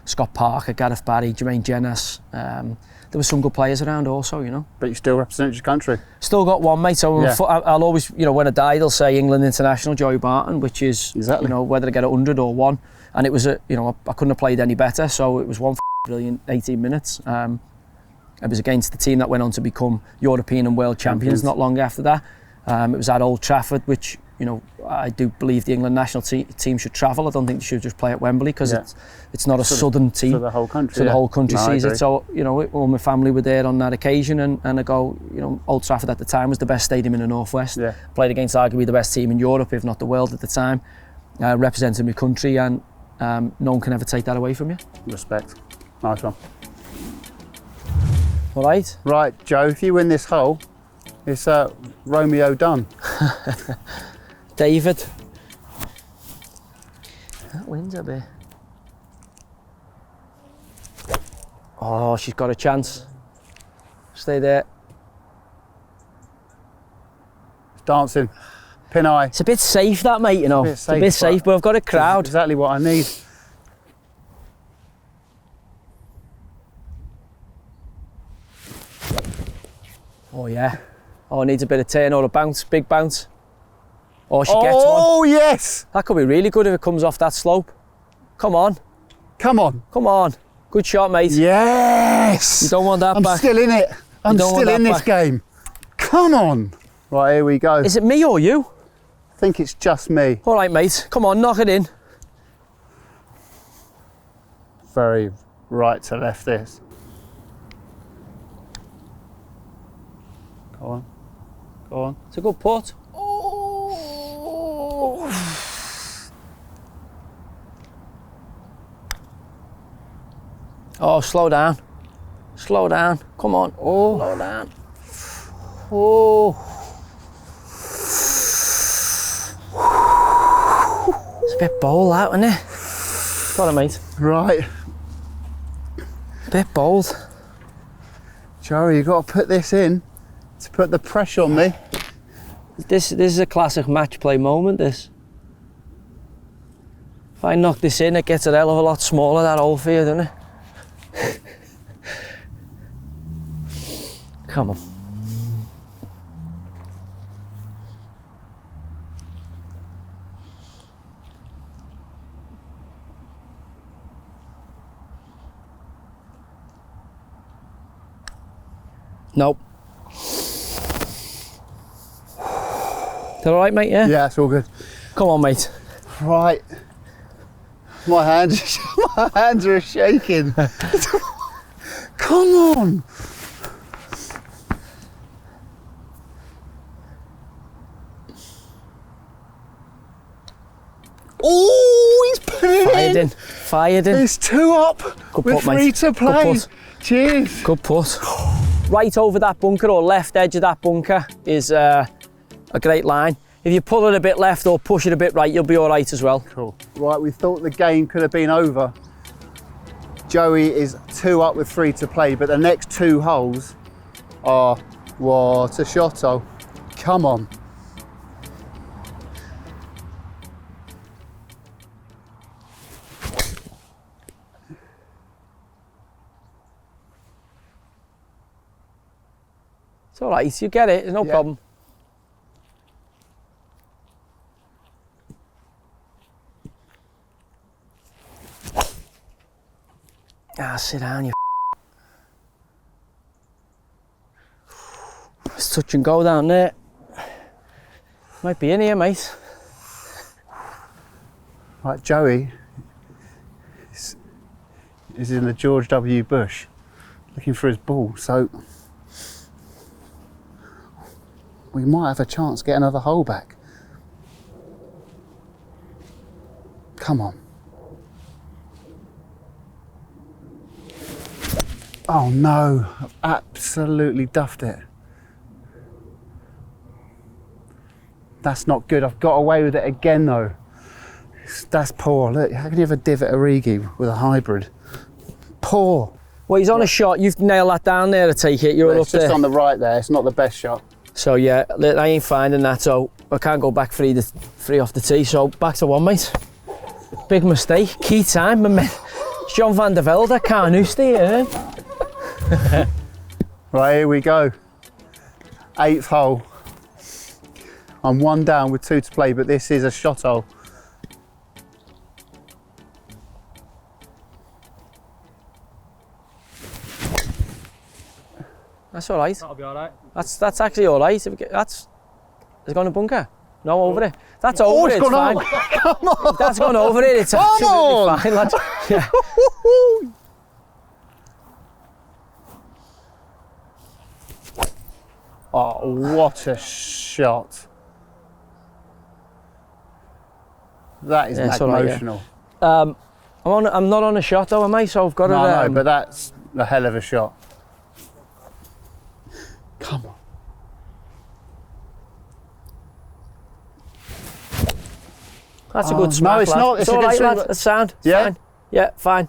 Scott Parker, Gareth Barry, Jermaine Jenas. There were some good players around also, you know. But you still represent your country. Still got one, mate. So I'll always, you know, when I die, they'll say England international Joey Barton, which is, you know, whether I get 100 or 1. And it was you know, I couldn't have played any better. So it was one brilliant 18 minutes. It was against the team that went on to become European and world champions not long after that. It was at Old Trafford, which you know, I do believe the England national team should travel. I don't think they should just play at Wembley because it's not a southern team. So the whole country. So the whole country sees it. So, you know, all my family were there on that occasion, and I go, you know, Old Trafford at the time was the best stadium in the Northwest. Yeah. Played against arguably the best team in Europe, if not the world at the time. Represented my country, and no one can ever take that away from you. Respect. Nice one. All right. Right, Joe, if you win this hole, it's Romeo done. David. That wins a bit. Oh, she's got a chance. Stay there. Dancing. Pin eye. It's a bit safe, that, mate, you know. It's a bit safe, but I've got a crowd. Exactly what I need. Oh, yeah. Oh, it needs a bit of turn or a bounce, big bounce. Oh, she gets one. Oh, yes! That could be really good if it comes off that slope. Come on. Come on. Come on. Good shot, mate. Yes! You don't want that I'm back. still in it. I'm still in this back. game. Come on. Right, here we go. Is it me or you? I think it's just me. All right, mate. Come on, knock it in. Very right to left this. Go on. Go on. It's a good putt. Oh, slow down. Slow down. Come on. Oh. Slow down. Oh. It's a bit bold out, isn't it? Got it, mate. Right. A bit bold. Joey, you've got to put this in to put the pressure on me. This is a classic match play moment, this. If I knock this in, it gets a hell of a lot smaller, that hole for you, doesn't it? Come on. Nope. Is that all right, mate? Yeah? Yeah, it's all good. Come on, mate. Right. My hands are shaking. Come on. Oh, he's put it Fired in. in. Fired in. It's 2 up. Good We're putt, mate. free to play. Good putt. Cheers. Good putt. Right over that bunker, or left edge of that bunker, is a great line. If you pull it a bit left or push it a bit right, you'll be all right as well. Cool. Right, we thought the game could have been over. Joey is 2 up with 3 to play, but the next 2 holes are what a shotto. Come on. It's all right, you get it, there's no problem. Ah, sit down, you It's touch and go down there. Might be in here, mate. Right, Joey is in the George W. Bush looking for his ball, so we might have a chance to get another hole back. Come on. Oh no, I've absolutely duffed it. That's not good. I've got away with it again though. That's poor. Look, how can you have a divot Origi with a hybrid? Poor. Well, he's on a shot. You've nailed that down there, I take it. You're Well, up it's just there. on the right there. It's not the best shot. So yeah, look, I ain't finding that, so I can't go back free off the tee. So back to 1, mate. Big mistake. Key time, my man. John van der Velde, Carnoustie, eh? Right, here we go. 8th hole. I'm 1 down with 2 to play, but this is a shot hole. That's all right. That'll be all right. That's actually all right. That's, has it gone a bunker? No, over it. That's over it, it's fine. Come on! If that's gone over it, it's Come absolutely on. fine, lads. Yeah. Oh, what a shot. That is Yeah, it's all right, yeah. emotional. I'm not on a shot though, am I? So I've got to... No, but that's a hell of a shot. Come on. That's a good smack, no, it's lad. not. It's a all good right, swing. lad. It's sound. It's Yeah? fine. Yeah, fine.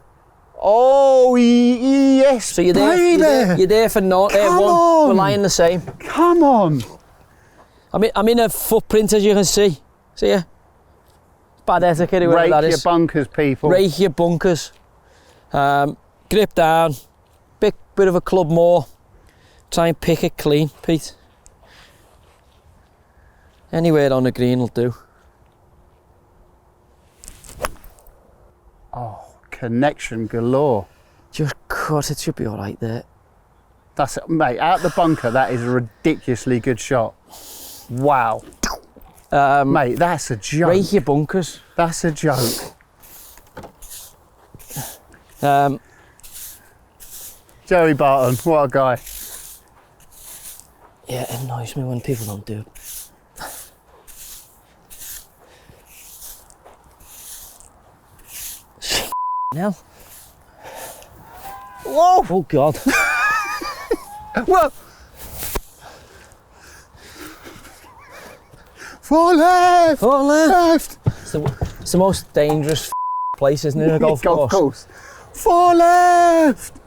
Oh, yes, So you're there, baby. you're there for no, Come one. on. We're lying the same. Come on. I'm in a footprint, as you can see. See ya? Bad etiquette, whatever Rake that your is. bunkers, people. Rake your bunkers. Grip down. Bit of a club more. Try and pick it clean, Pete. Anywhere on the green will do. Oh, connection galore. Just cut, it should be all right there. That's it, mate. Out the bunker, that is a ridiculously good shot. Wow, mate, that's a joke. Rake your bunkers. That's a joke. Joey Barton, what a guy. Yeah, it annoys me when people don't do it. Now. Whoa! Oh God. Whoa! For left! Oh, Left! it's the most dangerous place, isn't it, in a golf course? For left!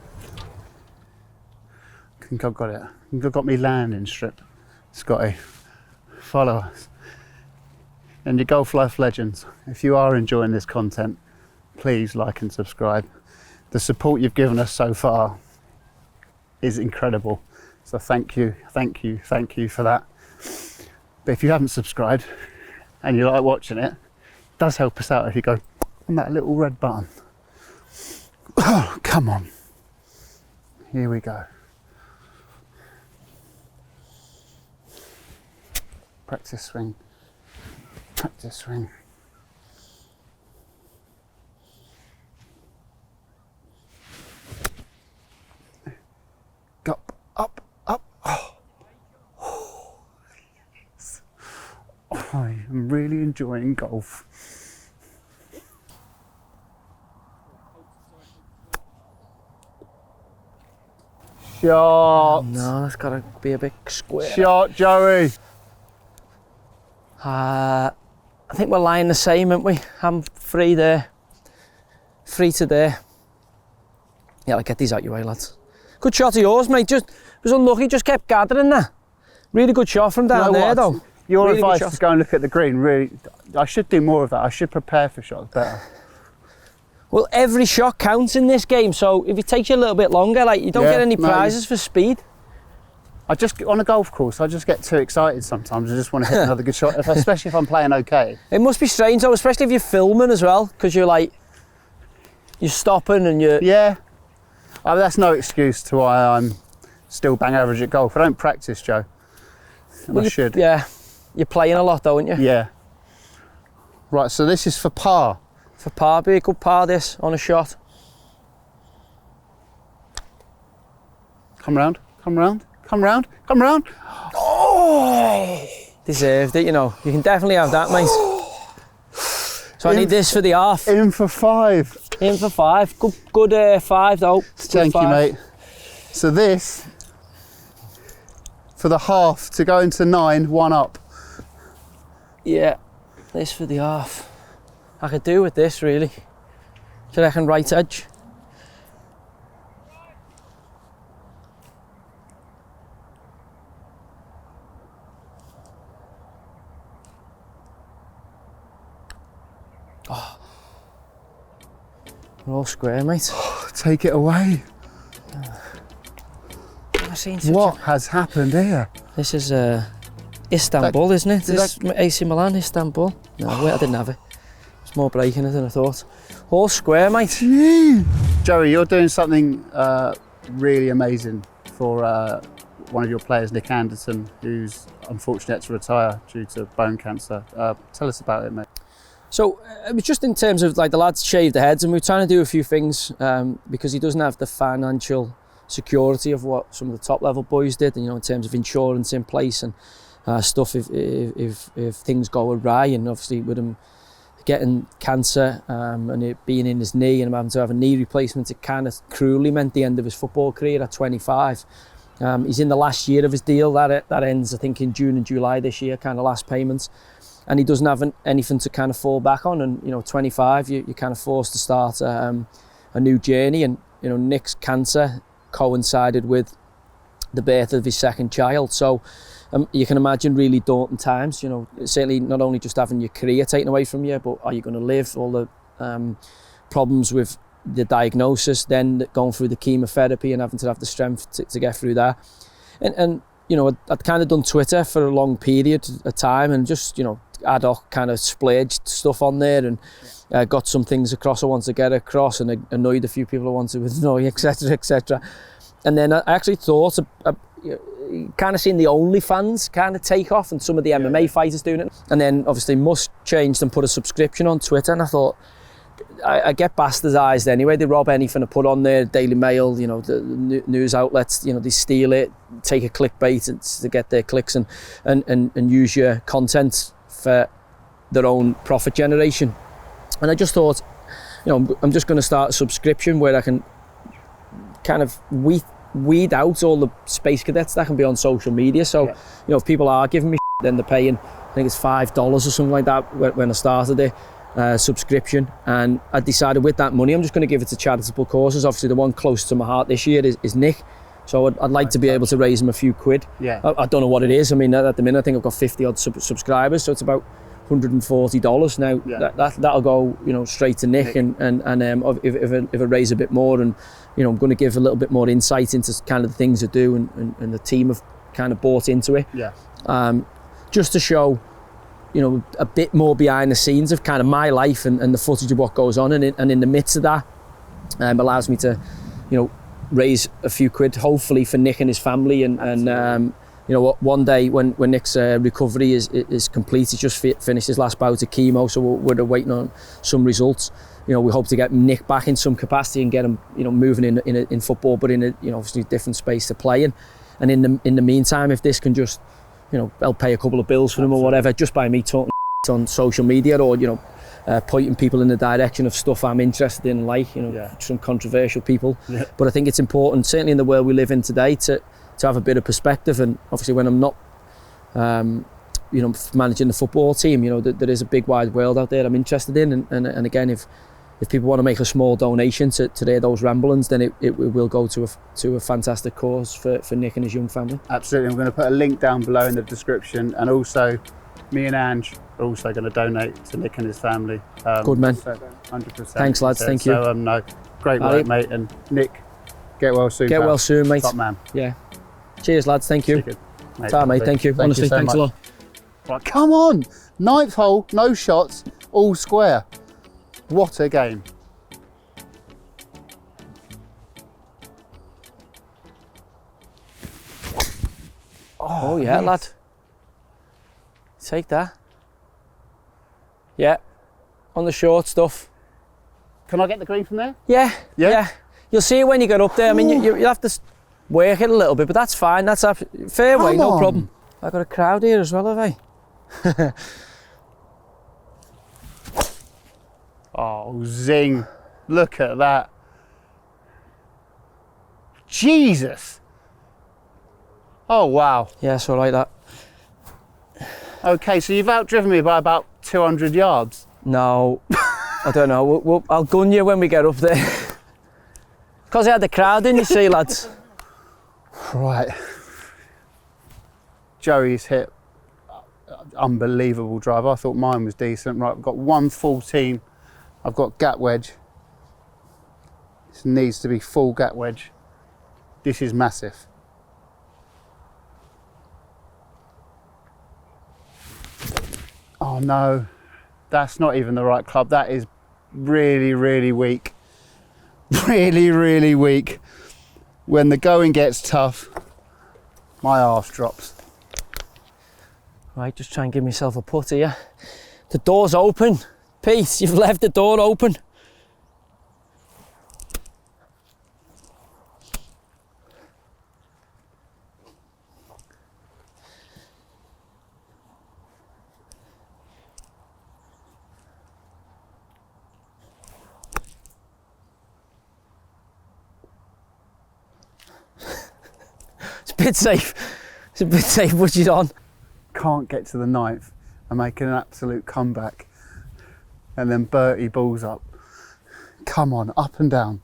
I think I've got it. I think I've got me landing strip. Scotty, follow us. And your Golf Life legends, if you are enjoying this content, please like and subscribe. The support you've given us so far is incredible. So thank you for that. But if you haven't subscribed and you like watching it, it does help us out if you go on that little red button. Oh, come on. Here we go. Practice swing. Practice swing. Up, up, up. Oh. Yes. I am really enjoying golf. Shot. No, that's got to be a bit square. Shot, Joey. I think we're lying the same, aren't we? I'm free there. Free to there. Yeah, I'll get these out your way, lads. Good shot of yours, mate. Just was unlucky, just kept gathering that. Really good shot from down there, though. Your Really good advice shot. is go and look at the green. Really, I should do more of that. I should prepare for shots better. Well, every shot counts in this game, so if it takes you a little bit longer, like you don't Yeah, get any no. prizes for speed. I just on a golf course, I just get too excited sometimes. I just want to hit another good shot, especially if I'm playing okay. It must be strange though, especially if you're filming as well, because you're stopping and you're... Yeah, that's no excuse to why I'm still bang average at golf. I don't practice, Joe. And I should. Yeah, you're playing a lot though, aren't you? Yeah. Right, so this is for par. For par, be a good par this on a shot. Come round, come round, come round, come round. Oh! Deserved it, you know. You can definitely have that, mate. So I need this for the half. In for 5. In for 5. Good 5 though. Thank you, mate. So this, for the half, to go into 9, 1 up. Yeah, this for the half. I could do with this, really. Do you reckon right edge? Oh. We're all square, mate. Take it away. I've seen such What has happened here? This is Istanbul, isn't it? did This is AC Milan, Istanbul. No, wait, I didn't have it. It's more breaking it than I thought. All square, mate. Joey, you're doing something really amazing for one of your players, Nick Anderson, who's unfortunately had to retire due to bone cancer. Tell us about it, mate. So it was just in terms of like the lads shaved their heads, and we were trying to do a few things because he doesn't have the financial security of what some of the top level boys did, and in terms of insurance in place and stuff if things go awry. And obviously with him getting cancer and it being in his knee and him having to have a knee replacement, it kind of cruelly meant the end of his football career at 25. He's in the last year of his deal that ends I think in June and July this year, kind of last payments, and he doesn't have anything to kind of fall back on. And 25, you're kind of forced to start a new journey. And Nick's cancer coincided with the birth of his second child, so you can imagine really daunting times. Certainly not only just having your career taken away from you, but are you going to live? All the problems with the diagnosis, then going through the chemotherapy and having to have the strength to get through that. And I'd kind of done Twitter for a long period of time, and just ad hoc kind of splurged stuff on there, and got some things across I wanted to get across, and annoyed a few people I wanted to annoy, etc, etc. And then I actually thought, kind of seen the OnlyFans kind of take off, and some of the MMA fighters doing it. And then obviously Musk changed and put a subscription on Twitter, and I thought, I get bastardised anyway. They rob anything I put on there. Daily Mail, the news outlets, they steal it, take a clickbait to get their clicks and use your content for their own profit generation. And I just thought, I'm just going to start a subscription where I can kind of weed out all the space cadets that can be on social media. So, if people are giving me shit, then they're paying, I think it's $5 or something like that when I started it. Subscription, and I decided with that money I'm just going to give it to charitable causes. Obviously the one close to my heart this year is Nick, so I'd like to be able to raise him a few quid. I don't know what it is. I mean, at the minute I think I've got 50 odd subscribers, so it's about $140 now. That'll go straight to Nick. And if I raise a bit more, and I'm going to give a little bit more insight into kind of the things I do, and the team have kind of bought into it, just to show a bit more behind the scenes of kind of my life and the footage of what goes on, and in the midst of that allows me to raise a few quid hopefully for Nick and his family, and one day when Nick's recovery is complete, he's just finished his last bout of chemo, so we're waiting on some results. We hope to get Nick back in some capacity and get him moving in football, but in a obviously different space to play in. And in the meantime, if this can just I'll pay a couple of bills for them or whatever, just by me talking on social media, or pointing people in the direction of stuff I'm interested in, like some controversial people. But I think it's important, certainly in the world we live in today, to have a bit of perspective. And obviously when I'm not managing the football team, there is a big wide world out there I'm interested in, and again, if people want to make a small donation to those ramblings, then it will go to a fantastic cause for Nick and his young family. Absolutely. I'm going to put a link down below in the description, and also me and Ange are also going to donate to Nick and his family. Good man. 100%. Thanks lads, thank you. So no, great work, mate. And Nick, get well soon. Get well soon, mate. Top man. Yeah. Cheers lads, thank you. Ta, mate, thank you. Honestly, thanks a lot. Right, come on. 9th hole, no shots, all square. What a game. Oh yeah, lad. Take that. Yeah. On the short stuff. Can I get the green from there? Yeah. You'll see it when you get up there. I mean, you'll have to work it a little bit, but that's fine. That's fairway, no problem. I've got a crowd here as well, have I? Oh, zing. Look at that. Jesus. Oh, wow. Yeah, it's all right, that. Okay, so you've outdriven me by about 200 yards. No, I don't know. I'll gun you when we get up there. Because I had the crowd in, you see, lads. Right. Joey's hit unbelievable drive. I thought mine was decent. Right, I've got 114. I've got gap wedge. This needs to be full gap wedge. This is massive. Oh no, that's not even the right club. That is really, really weak. Really, really weak. When the going gets tough, My arse drops. Right, just try and give myself a putt here. The door's open. Pete, you've left the door open. It's a bit safe. It's a bit safe, but she's on. Can't get to the 9th and make an absolute comeback. And then Bertie balls up. Come on, up and down.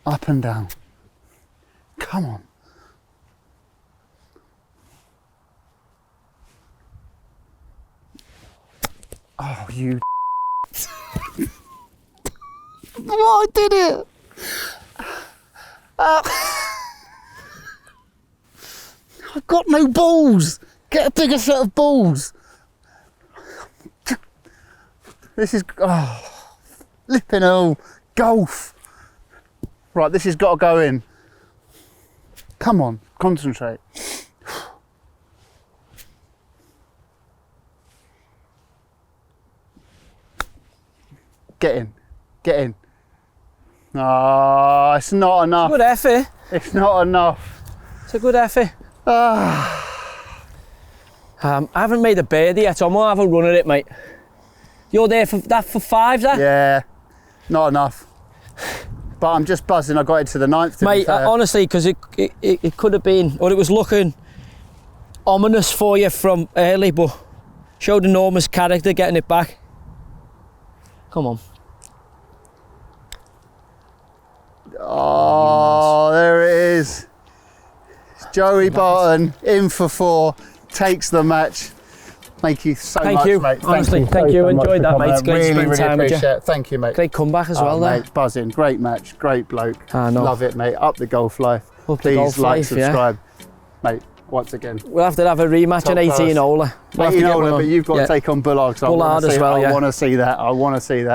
Up and down. Come on. Oh, you. Oh, I did it. I've got no balls. Get a bigger set of balls. This is, flipping hell, golf. Right, this has got to go in. Come on, concentrate. Get in, get in. Oh, it's not enough. Good effort. It's not enough. It's a good effort. I haven't made a birdie yet, so I'm gonna have a run at it, mate. You're there for that for 5, that? Yeah, not enough. But I'm just buzzing. I got it to the 9th. Mate, honestly, because it could have been, or it was looking ominous for you from early, but showed enormous character getting it back. Come on. Oh, there it is. Joey Barton in for 4, takes the match. Thank you so much, mate. Honestly, thank you. Enjoyed that, mate. It's great to spend time with you. Thank you, mate. Great comeback as well, there. Mate, buzzing. Great match. Great bloke. I know. Love it, mate. Up the golf life. Please like, subscribe. Mate, once again. We'll have to have a rematch on 18 holer. 18 holer, but you've got to take on Bullard. Bullard as well, I want to see that. I want to see that.